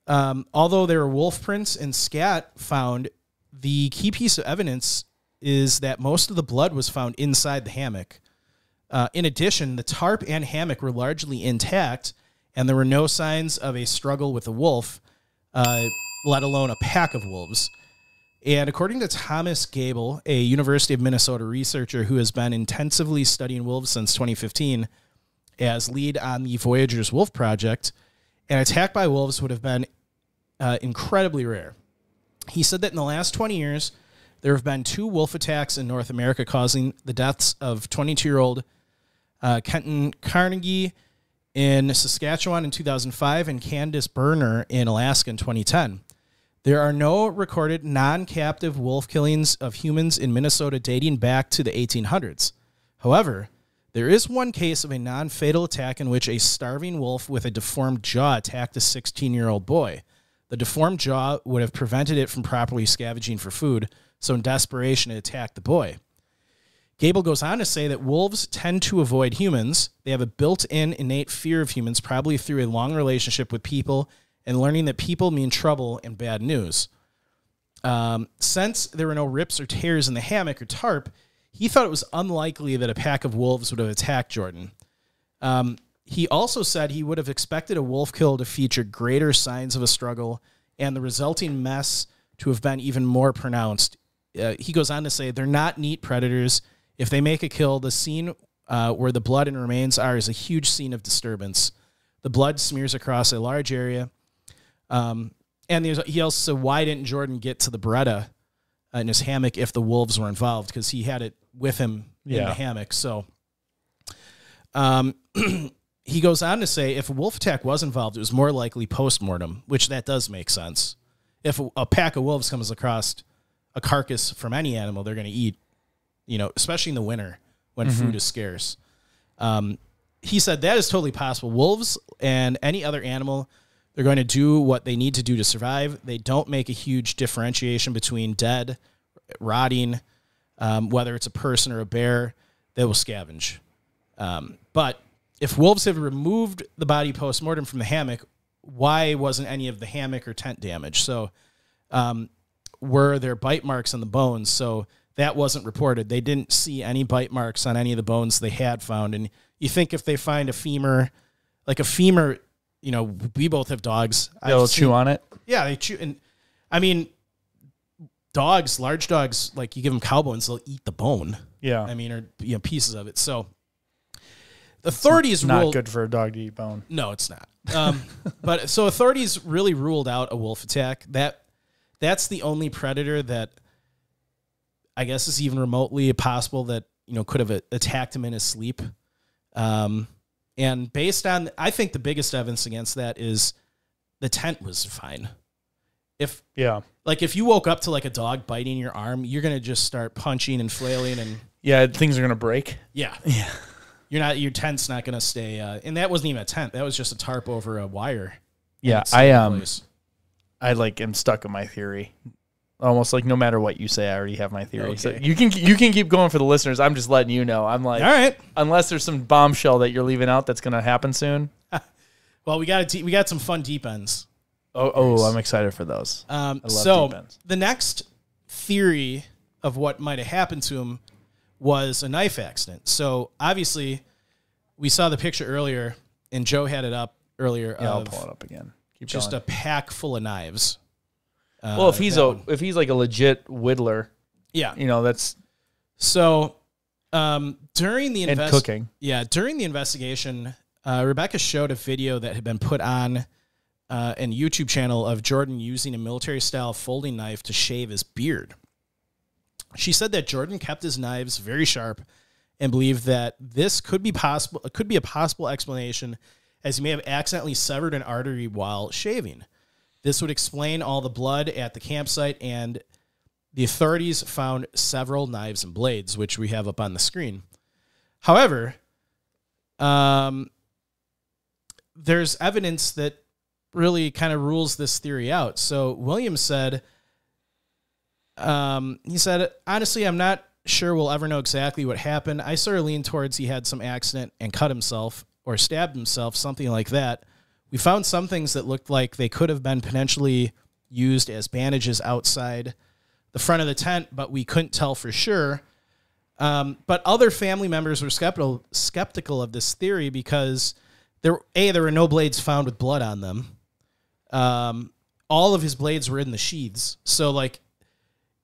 although there were wolf prints and scat found, the key piece of evidence is that most of the blood was found inside the hammock. In addition, the tarp and hammock were largely intact, and there were no signs of a struggle with a wolf, let alone a pack of wolves. And according to Thomas Gable, a University of Minnesota researcher who has been intensively studying wolves since 2015 as lead on the Voyagers Wolf Project, an attack by wolves would have been incredibly rare. He said that in the last 20 years, there have been 2 wolf attacks in North America, causing the deaths of 22-year-old Kenton Carnegie in Saskatchewan in 2005 and Candace Berner in Alaska in 2010. There are no recorded non-captive wolf killings of humans in Minnesota dating back to the 1800s. However, there is one case of a non-fatal attack in which a starving wolf with a deformed jaw attacked a 16-year-old boy. The deformed jaw would have prevented it from properly scavenging for food, so in desperation it attacked the boy. Gable goes on to say that wolves tend to avoid humans. They have a built-in innate fear of humans, probably through a long relationship with people and learning that people mean trouble and bad news. Since there were no rips or tears in the hammock or tarp, he thought it was unlikely that a pack of wolves would have attacked Jordan. He also said he would have expected a wolf kill to feature greater signs of a struggle and the resulting mess to have been even more pronounced. He goes on to say, "They're not neat predators. If they make a kill, the scene where the blood and remains are is a huge scene of disturbance. The blood smears across a large area." And he also said, why didn't Jordan get to the Beretta in his hammock if the wolves were involved? Because he had it with him in the hammock. So he goes on to say, if a wolf attack was involved, it was more likely post-mortem, which that does make sense. If a pack of wolves comes across a carcass from any animal, they're going to eat, especially in the winter when food is scarce. He said that is totally possible. Wolves and any other animal, they're going to do what they need to do to survive. They don't make a huge differentiation between dead, rotting, whether it's a person or a bear. They will scavenge. But if wolves have removed the body post-mortem from the hammock, why wasn't any of the hammock or tent damaged? So were there bite marks on the bones? So that wasn't reported. They didn't see any bite marks on any of the bones they had found. And you think if they find a femur, we both have dogs. They'll chew on it? Yeah, they chew. And I mean, dogs, large dogs, like you give them cow bones, they'll eat the bone. Yeah. I mean, or pieces of it. So the authorities not good for a dog to eat bone. No, it's not. But so authorities really ruled out a wolf attack. That's the only predator that I guess is even remotely possible that could have attacked him in his sleep. And based on, I think the biggest evidence against that is the tent was fine. If you woke up to like a dog biting your arm, you're gonna just start punching and flailing and things are gonna break. Yeah. Your tent's not gonna stay. And that wasn't even a tent. That was just a tarp over a wire. Yeah, I am stuck in my theory. Almost like no matter what you say, I already have my theory. Okay. So you can keep going for the listeners. I'm just letting you know. I'm like, all right. Unless there's some bombshell that you're leaving out that's going to happen soon. Well, we got some fun deep ends. Oh, I'm excited for those. I love So deep ends. the next theory of what might have happened to him was a knife accident. So obviously, we saw the picture earlier, and Joe had it up earlier. Yeah, I'll pull it up again. Keep just going. a pack full of knives. Well, if he's like a legit whittler, yeah, that's so. During the cooking, during the investigation, Rebecca showed a video that had been put on an YouTube channel of Jordan using a military-style folding knife to shave his beard. She said that Jordan kept his knives very sharp and believed that this could be possible. It could be a possible explanation, as he may have accidentally severed an artery while shaving. This would explain all the blood at the campsite, and the authorities found several knives and blades, which we have up on the screen. However, there's evidence that really kind of rules this theory out. So Williams said, honestly, I'm not sure we'll ever know exactly what happened. I sort of lean towards he had some accident and cut himself or stabbed himself, something like that. We found some things that looked like they could have been potentially used as bandages outside the front of the tent, but we couldn't tell for sure. But other family members were skeptical of this theory because there were no blades found with blood on them. All of his blades were in the sheaths. So, like,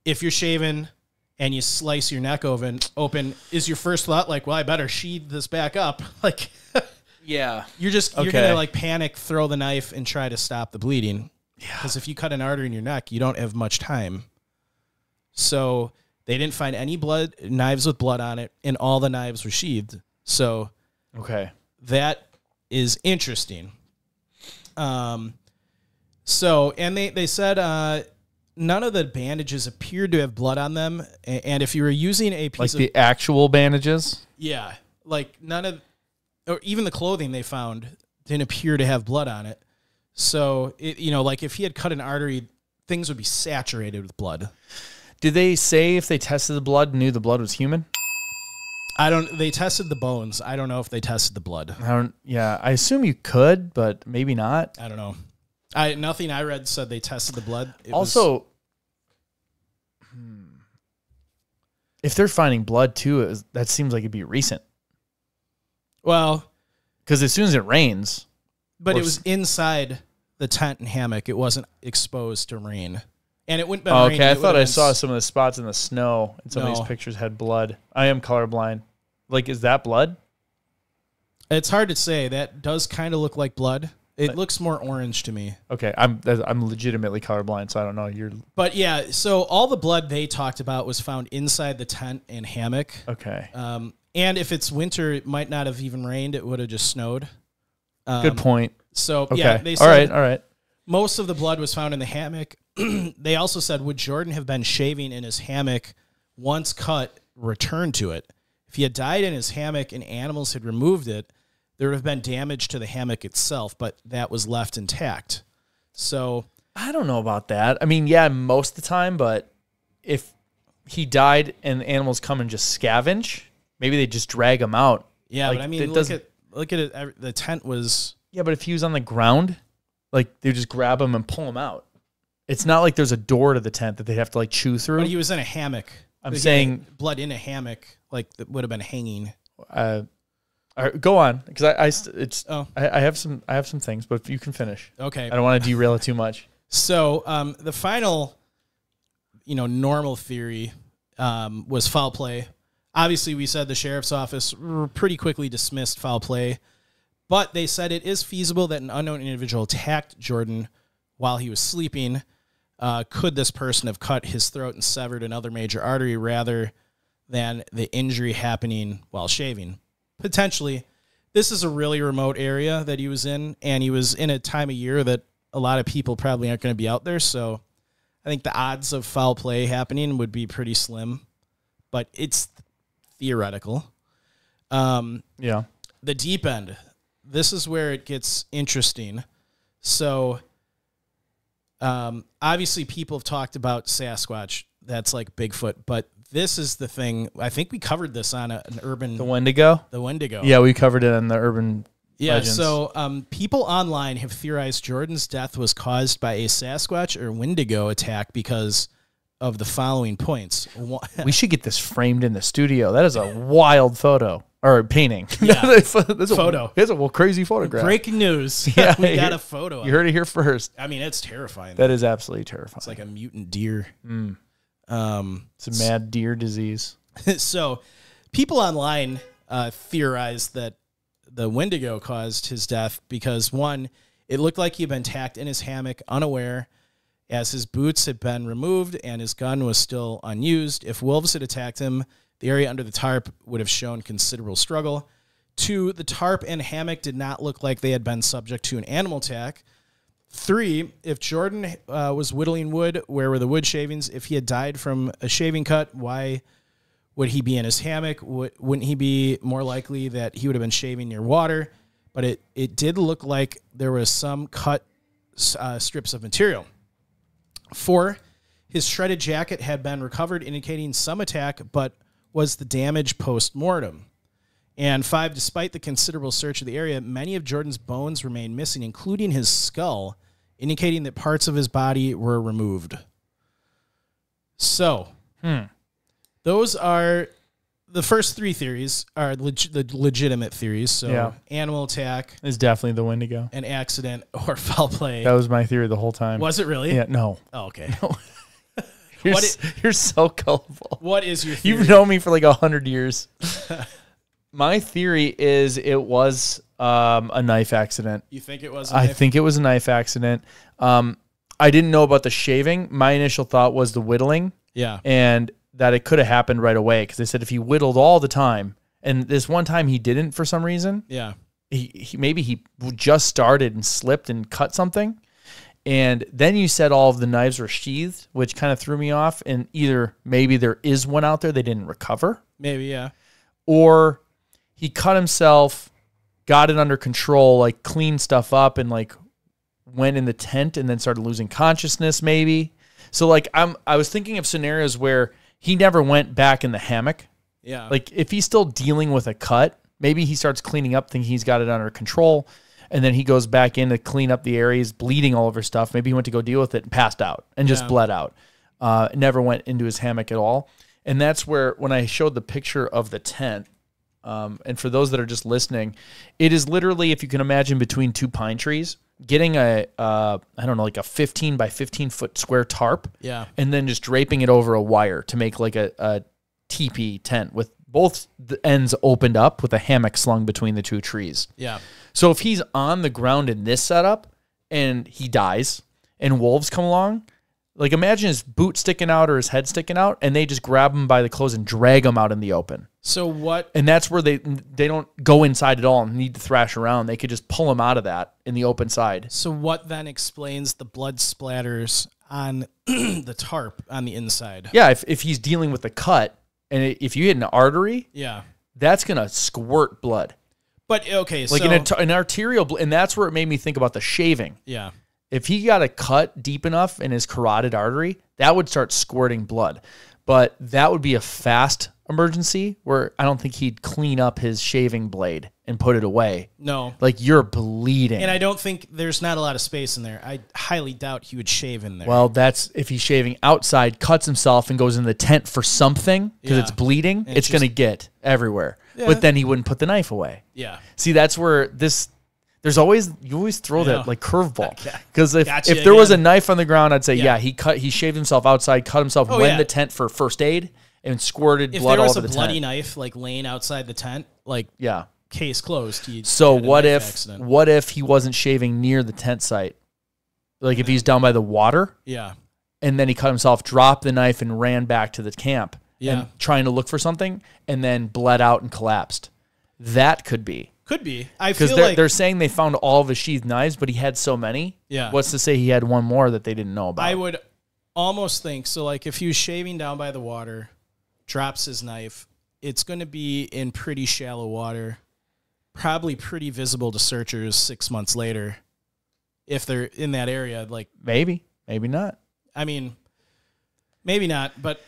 if you're shaving and you slice your neck open, is your first thought like, well, I better sheathe this back up? Like, yeah, you're gonna like panic, throw the knife, and try to stop the bleeding. Yeah, because if you cut an artery in your neck, you don't have much time. So they didn't find any knives with blood on it, and all the knives were sheathed. So, that is interesting. So, and they said none of the bandages appeared to have blood on them, and if you were using a piece like the actual bandages, yeah, like none of, or even the clothing they found didn't appear to have blood on it. So, like if he had cut an artery, things would be saturated with blood. Did they say if they tested the blood, knew the blood was human? They tested the bones. I don't know if they tested the blood. I assume you could, but maybe not. I don't know. Nothing I read said they tested the blood. If they're finding blood too, that seems like it'd be recent. Well, because as soon as it rains. But it was inside the tent and hammock. It wasn't exposed to rain. And it wouldn't be raining. I thought I saw some of the spots in the snow, and some of these pictures had blood. I am colorblind. Like, is that blood? It's hard to say. That does kind of look like blood. It looks more orange to me. Okay, I'm legitimately colorblind, so I don't know. But yeah, so all the blood they talked about was found inside the tent and hammock. Okay. And if it's winter, it might not have even rained. It would have just snowed. Good point. So okay. Yeah, they said all right. Most of the blood was found in the hammock. They also said, would Jordan have been shaving in his hammock once cut, returned to it? If he had died in his hammock and animals had removed it, there would have been damage to the hammock itself, but that was left intact. So I don't know about that. I mean, yeah, most of the time, but if he died and the animals come and just scavenge, maybe they just drag him out. Yeah, like, but I mean, look at it. The tent was. Yeah, but if he was on the ground, like they just grab him and pull him out. It's not like there's a door to the tent that they have to like chew through. But he was in a hammock. I'm saying blood in a hammock, like that would have been hanging. All right, go on, because I have some things, but you can finish. Okay, I don't want to derail it too much. So the final, normal theory was foul play. Obviously, we said the sheriff's office pretty quickly dismissed foul play, but they said it is feasible that an unknown individual attacked Jordan while he was sleeping. Could this person have cut his throat and severed another major artery rather than the injury happening while shaving? Potentially. This is a really remote area that he was in, and he was in a time of year that a lot of people probably aren't going to be out there, so I think the odds of foul play happening would be pretty slim, but it's theoretical. Yeah. The deep end. This is where it gets interesting. So, obviously people have talked about Sasquatch. That's like Bigfoot, but this is the thing. I think we covered this on an urban... The Wendigo? The Wendigo. Yeah, we covered it on the urban Yeah, legends. so people online have theorized Jordan's death was caused by a Sasquatch or Wendigo attack because of the following points. We should get this framed in the studio. That is a wild photo or painting. Yeah. That's Photo. It's a crazy photograph. Breaking news. Yeah, We got a photo of You heard it here first. I mean, it's terrifying. That is absolutely terrifying. It's like a mutant deer. It's a mad deer disease. So people online theorize that the Wendigo caused his death because, one, it looked like he'd been attacked in his hammock unaware, as his boots had been removed and his gun was still unused. If wolves had attacked him, the area under the tarp would have shown considerable struggle. Two, the tarp and hammock did not look like they had been subject to an animal attack. Three, if Jordan was whittling wood, where were the wood shavings? If he had died from a shaving cut, why would he be in his hammock? Wouldn't he be more likely that he would have been shaving near water? But it did look like there was some cut strips of material. 4, his shredded jacket had been recovered, indicating some attack, but was the damage post-mortem. And 5, despite the considerable search of the area, many of Jordan's bones remained missing, including his skull, indicating that parts of his body were removed. So, those are the first 3 theories are the legitimate theories. So, animal attack It's definitely the Wendigo. an accident, or foul play. That was my theory the whole time. Was it really? Yeah, no. Oh, okay. You're so gullible. What is your theory? You've known me for like 100 years. My theory is it was a knife accident. You think it was I think it was a knife accident. I didn't know about the shaving. My initial thought was the whittling. Yeah. And that it could have happened right away, because they said if he whittled all the time, and this one time he didn't for some reason. Yeah. Maybe he just started and slipped and cut something. And then you said all of the knives were sheathed, which kind of threw me off. And either maybe there is one out there they didn't recover. Maybe, yeah. Or he cut himself, got it under control, like cleaned stuff up, and like went in the tent and then started losing consciousness maybe. So like I was thinking of scenarios where he never went back in the hammock. Yeah. Like if he's still dealing with a cut, maybe he starts cleaning up, thinking he's got it under control, and then he goes back in to clean up the areas, bleeding all over stuff. Maybe he went to go deal with it and passed out and just bled out. Never went into his hammock at all. And that's where, when I showed the picture of the tent, and for those that are just listening, it is literally, if you can imagine, between 2 pine trees, getting I don't know, like a 15 by 15 foot square tarp. Yeah. And then just draping it over a wire to make like a teepee tent with both the ends opened up with a hammock slung between the 2 trees. Yeah. So if he's on the ground in this setup and he dies and wolves come along, like imagine his boot sticking out or his head sticking out, and they just grab him by the clothes and drag him out in the open. So what? And that's where they don't go inside at all and need to thrash around. They could just pull him out of that in the open side. So what then explains the blood splatters on the tarp on the inside? Yeah, if he's dealing with a cut, and if you hit an artery, Yeah. that's going to squirt blood. But, okay, Like an arterial, and that's where it made me think about the shaving. Yeah. If he got a cut deep enough in his carotid artery, that would start squirting blood. But that would be a fast emergency where I don't think he'd clean up his shaving blade and put it away. No. Like, you're bleeding. And I don't think there's not a lot of space in there. I highly doubt he would shave in there. Well, that's if he's shaving outside, cuts himself, and goes in the tent for something because Yeah. it's bleeding, And it's going to get everywhere. Yeah. But then he wouldn't put the knife away. Yeah. See, that's where you always throw Yeah. that like curveball. Yeah. Because if Gotcha there was a again. knife on the ground, I'd say, Yeah. he shaved himself outside, cut himself, went in the tent for first aid, and squirted If blood there all was over a the bloody tent. knife like laying outside the tent, like Yeah. case closed. So had a what knife if accident. what if he wasn't shaving near the tent site? Like if he's down by the water, Yeah. and then he cut himself, dropped the knife, and ran back to the camp, Yeah. and trying to look for something, and then bled out and collapsed. That could be. Could be. I Because feel they're, like they're saying they found all of his sheathed knives, but he had so many. Yeah. What's to say he had one more that they didn't know about? I would almost think so. Like if he was shaving down by the water, drops his knife, it's going to be in pretty shallow water, probably pretty visible to searchers 6 months later, if they're in that area. Like Maybe not. I mean, maybe not, but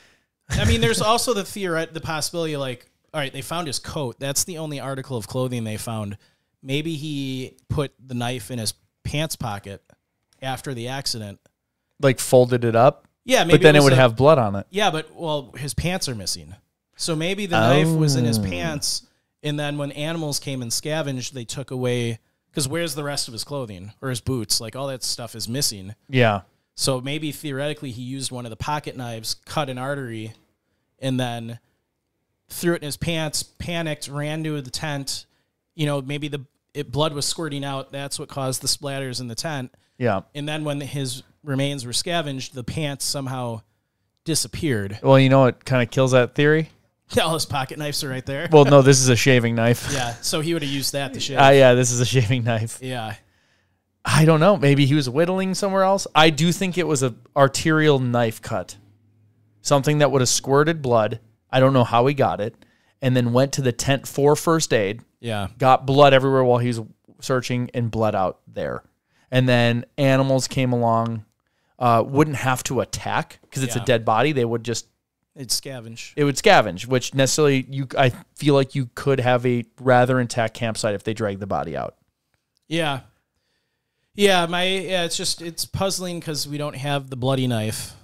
I mean, there's also the possibility, like, all right, they found his coat. That's the only article of clothing they found. maybe he put the knife in his pants pocket after the accident. Like folded it up? Yeah, maybe but then it would have blood on it. Yeah, but his pants are missing. So maybe the knife was in his pants, and then when animals came and scavenged, they took away, because where's the rest of his clothing or his boots? Like all that stuff is missing. Yeah. So maybe theoretically he used one of the pocket knives, cut an artery, and then threw it in his pants, panicked, ran to the tent. Maybe blood was squirting out. That's what caused the splatters in the tent. Yeah. And then when his remains were scavenged, the pants somehow disappeared. Well, you know what kind of kills that theory? Yeah, all his pocket knives are right there. Well, no, this is a shaving knife. Yeah, so he would have used that to shave. Yeah, this is a shaving knife. Yeah. I don't know. Maybe he was whittling somewhere else. I do think it was an arterial knife cut. Something that would have squirted blood. I don't know how he got it. And then went to the tent for first aid. Yeah. Got blood everywhere while he was searching and bled out there. And then animals came along, wouldn't have to attack because it's a dead body. They would just... It'd scavenge. It would scavenge, which necessarily I feel like you could have a rather intact campsite if they drag the body out. Yeah. Yeah, it's puzzling because we don't have the bloody knife.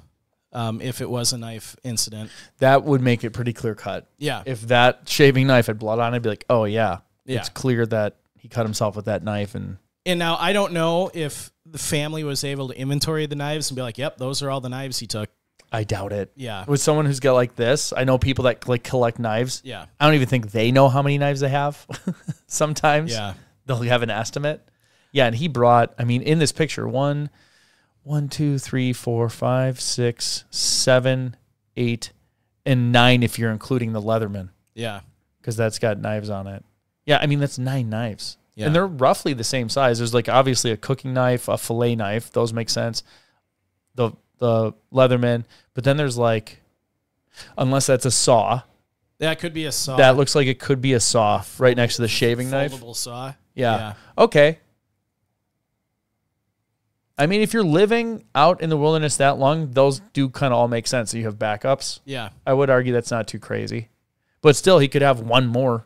If it was a knife incident, that would make it pretty clear cut. Yeah. If that shaving knife had blood on it, I'd be like, oh yeah, yeah, it's clear that he cut himself with that knife. And now I don't know if the family was able to inventory the knives and be like, yep, those are all the knives he took. I doubt it. Yeah. With someone who's got like this, I know people that like collect knives. Yeah. I don't even think they know how many knives they have. Sometimes. Yeah. They'll have an estimate. Yeah, and he brought, in this picture, 1, 2, 3, 4, 5, 6, 7, 8, and 9 if you're including the Leatherman. Yeah. Because that's got knives on it. Yeah, that's 9 knives. Yeah. And they're roughly the same size. There's like obviously a cooking knife, a fillet knife. Those make sense. The Leatherman. But then there's like, unless that's a saw. That could be a saw. That looks like it could be a saw right next to the shaving knife. Foldable saw. Yeah. Okay. If you're living out in the wilderness that long, those do kind of all make sense. So you have backups. Yeah. I would argue that's not too crazy. But still, he could have one more.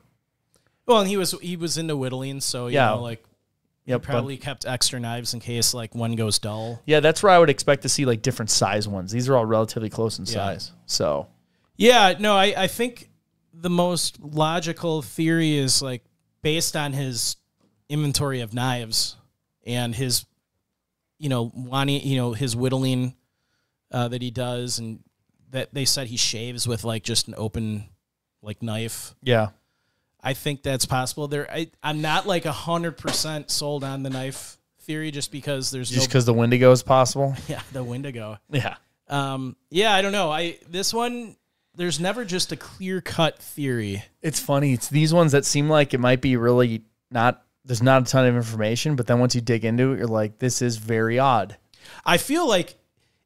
Well, and he was into whittling, so, you know, like, he probably kept extra knives in case, like, one goes dull. Yeah, that's where I would expect to see, like, different size ones. These are all relatively close in size. So. Yeah, no, I think the most logical theory is, like, based on his inventory of knives and his... his whittling that he does, and that they said he shaves with like just an open like knife. Yeah, I think that's possible. I'm not like 100% sold on the knife theory just because there's just because the Wendigo is possible. Yeah, the Wendigo. Yeah, I don't know. This one there's never just a clear cut theory. It's funny. It's these ones that seem like it might be really not. There's not a ton of information, but then once you dig into it, you're like, this is very odd. I feel like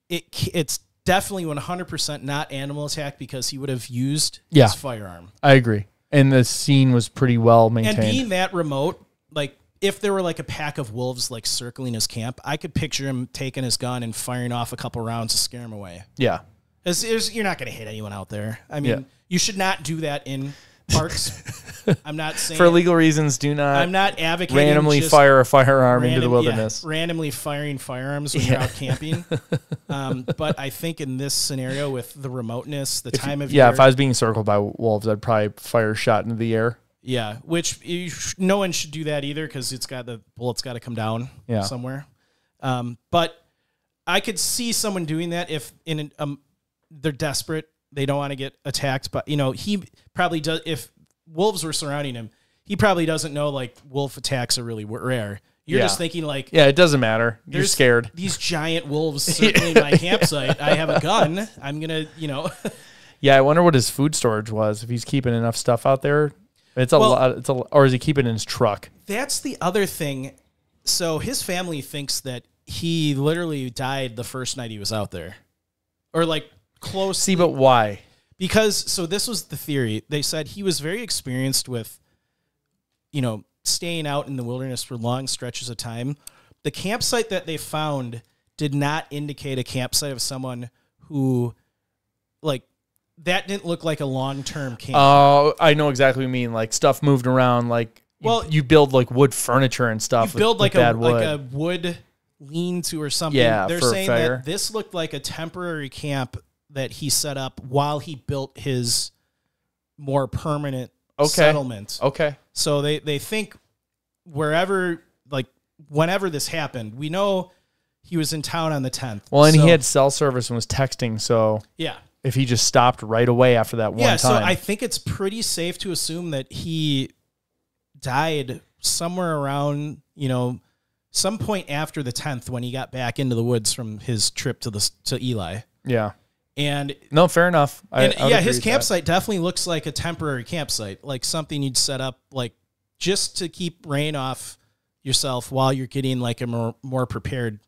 it's definitely 100% not animal attack because he would have used his firearm. I agree. And the scene was pretty well maintained. And being that remote, like if there were like a pack of wolves like circling his camp, I could picture him taking his gun and firing off a couple rounds to scare him away. Yeah. You're not going to hit anyone out there. You should not do that in parks. I'm not saying for legal reasons. Do not. I'm not advocating randomly fire a firearm into the wilderness. Yeah, randomly firing firearms when you're out camping. But I think in this scenario with the remoteness, the time of year. If I was being circled by wolves, I'd probably fire a shot into the air. Yeah, which no one should do that either because the bullet's got to come down somewhere. But I could see someone doing that if they're desperate. They don't want to get attacked, but he probably does. If wolves were surrounding him, he probably doesn't know like wolf attacks are really rare. You're just thinking like, it doesn't matter. You're scared. These giant wolves circling my campsite. I have a gun. I'm gonna, Yeah, I wonder what his food storage was. If he's keeping enough stuff out there, it's a lot. Or is he keeping it in his truck? That's the other thing. So his family thinks that he literally died the first night he was out there, or like. Close. See, but why? Because this was the theory. They said he was very experienced with, staying out in the wilderness for long stretches of time. The campsite that they found did not indicate a campsite of someone who, like, that didn't look like a long-term camp. Oh, I know exactly what you mean. Like stuff moved around. Like you build like wood furniture and stuff. You build with like wood. a wood lean-to or something. Yeah, they're for a saying fair. that this looked like a temporary camp that he set up while he built his more permanent settlement. Okay. So they think wherever, like whenever this happened, we know he was in town on the 10th. Well, and he had cell service and was texting, so yeah. If he just stopped right away after that one time. So I think it's pretty safe to assume that he died somewhere around, some point after the 10th when he got back into the woods from his trip to Eli. Yeah. And no, fair enough. His campsite definitely looks like a temporary campsite, like something you'd set up like just to keep rain off yourself while you're getting like a more prepared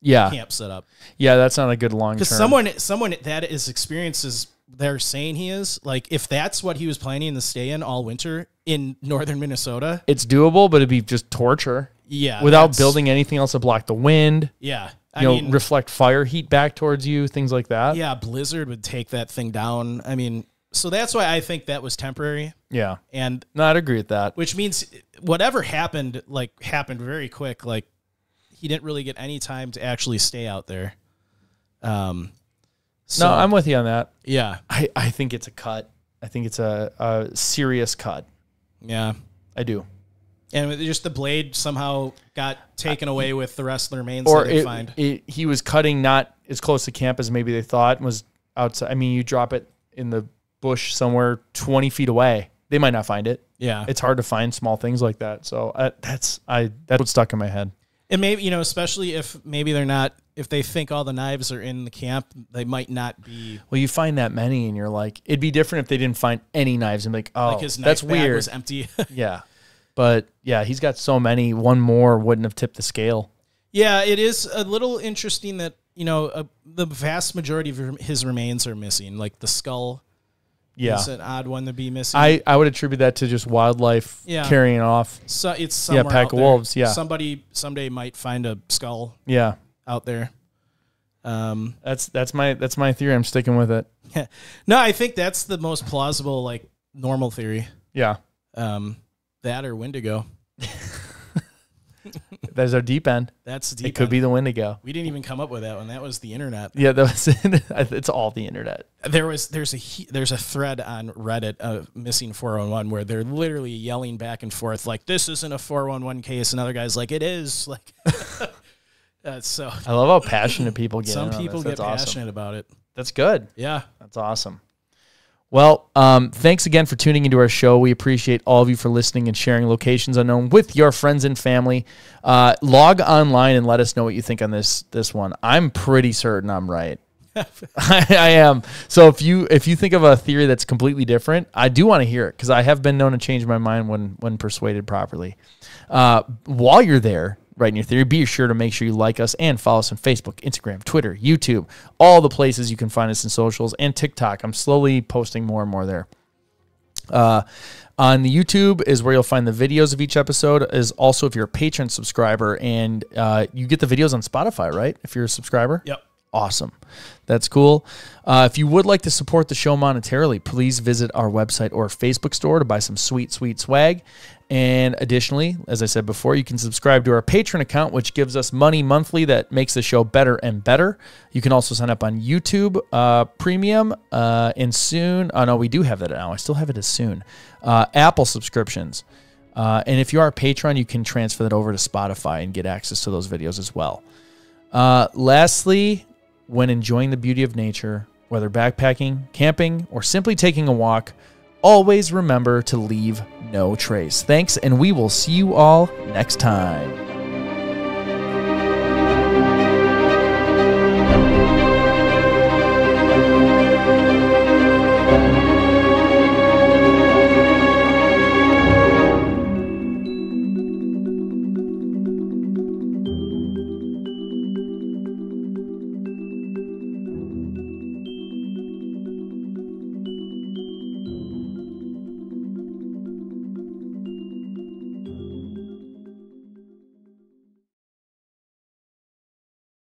camp set up. Yeah, that's not a good long term. Because someone that is experiences they're saying he is, like if that's what he was planning to stay in all winter in northern Minnesota. It's doable, but it'd be just torture. Yeah. Without building anything else to block the wind. Yeah. I mean, reflect fire heat back towards you, things like that. Yeah, blizzard would take that thing down. I mean, so that's why I think that was temporary. Yeah. And no, I'd agree with that. Which means whatever happened very quick. Like he didn't really get any time to actually stay out there. No, I'm with you on that. Yeah. I think it's a cut. I think it's a serious cut. Yeah. I do. And just the blade somehow got taken away with the rest of the remains or that they find. He was cutting not as close to camp as maybe they thought, and was outside. I mean, you drop it in the bush somewhere 20 feet away. They might not find it. Yeah. It's hard to find small things like that. So that's what stuck in my head. And maybe, especially if maybe they're not, if they think all the knives are in the camp, they might not be. Well, you find that many and you're like, it'd be different if they didn't find any knives and be like, oh, his knife that's bag weird. was empty. Yeah. But yeah, he's got so many. One more wouldn't have tipped the scale. Yeah, it is a little interesting that, the vast majority of his remains are missing. Like the skull is an odd one to be missing. I would attribute that to just wildlife carrying off. So it's somewhere pack of wolves. Yeah. Somebody someday might find a skull out there. That's my theory. I'm sticking with it. No, I think that's the most plausible, like normal theory. Yeah. That or Wendigo. There's our deep end. That's the deep It could be the Wendigo. We didn't even come up with that one. That was the internet. Yeah, that was it's all the internet. There's a thread on Reddit of missing 411 where they're literally yelling back and forth like, this isn't a 411 case. Another guy's like, it is. Like, so I love how passionate people get. Some people get passionate awesome. about it. That's good. Yeah, that's awesome. Well, thanks again for tuning into our show. We appreciate all of you for listening and sharing Locations Unknown with your friends and family. Log online and let us know what you think on this one. I'm pretty certain I'm right. I am. So if you think of a theory that's completely different, I do want to hear it because I have been known to change my mind when persuaded properly. While you're there, writing your theory, be sure to make sure you like us and follow us on Facebook, Instagram, Twitter, YouTube, all the places you can find us in socials, and TikTok. I'm slowly posting more and more there. On the YouTube is where you'll find the videos of each episode, is also if you're a Patreon subscriber, and you get the videos on Spotify, right? If you're a subscriber? Yep. Awesome. That's cool. If you would like to support the show monetarily, please visit our website or Facebook store to buy some sweet, sweet swag. And additionally, as I said before, you can subscribe to our Patreon account, which gives us money monthly that makes the show better and better. You can also sign up on YouTube Premium and soon. Oh, no, we do have that now. I still have it as soon. Apple subscriptions. And if you are a patron, you can transfer that over to Spotify and get access to those videos as well. Lastly, when enjoying the beauty of nature, whether backpacking, camping, or simply taking a walk, always remember to leave no trace. Thanks, and we will see you all next time.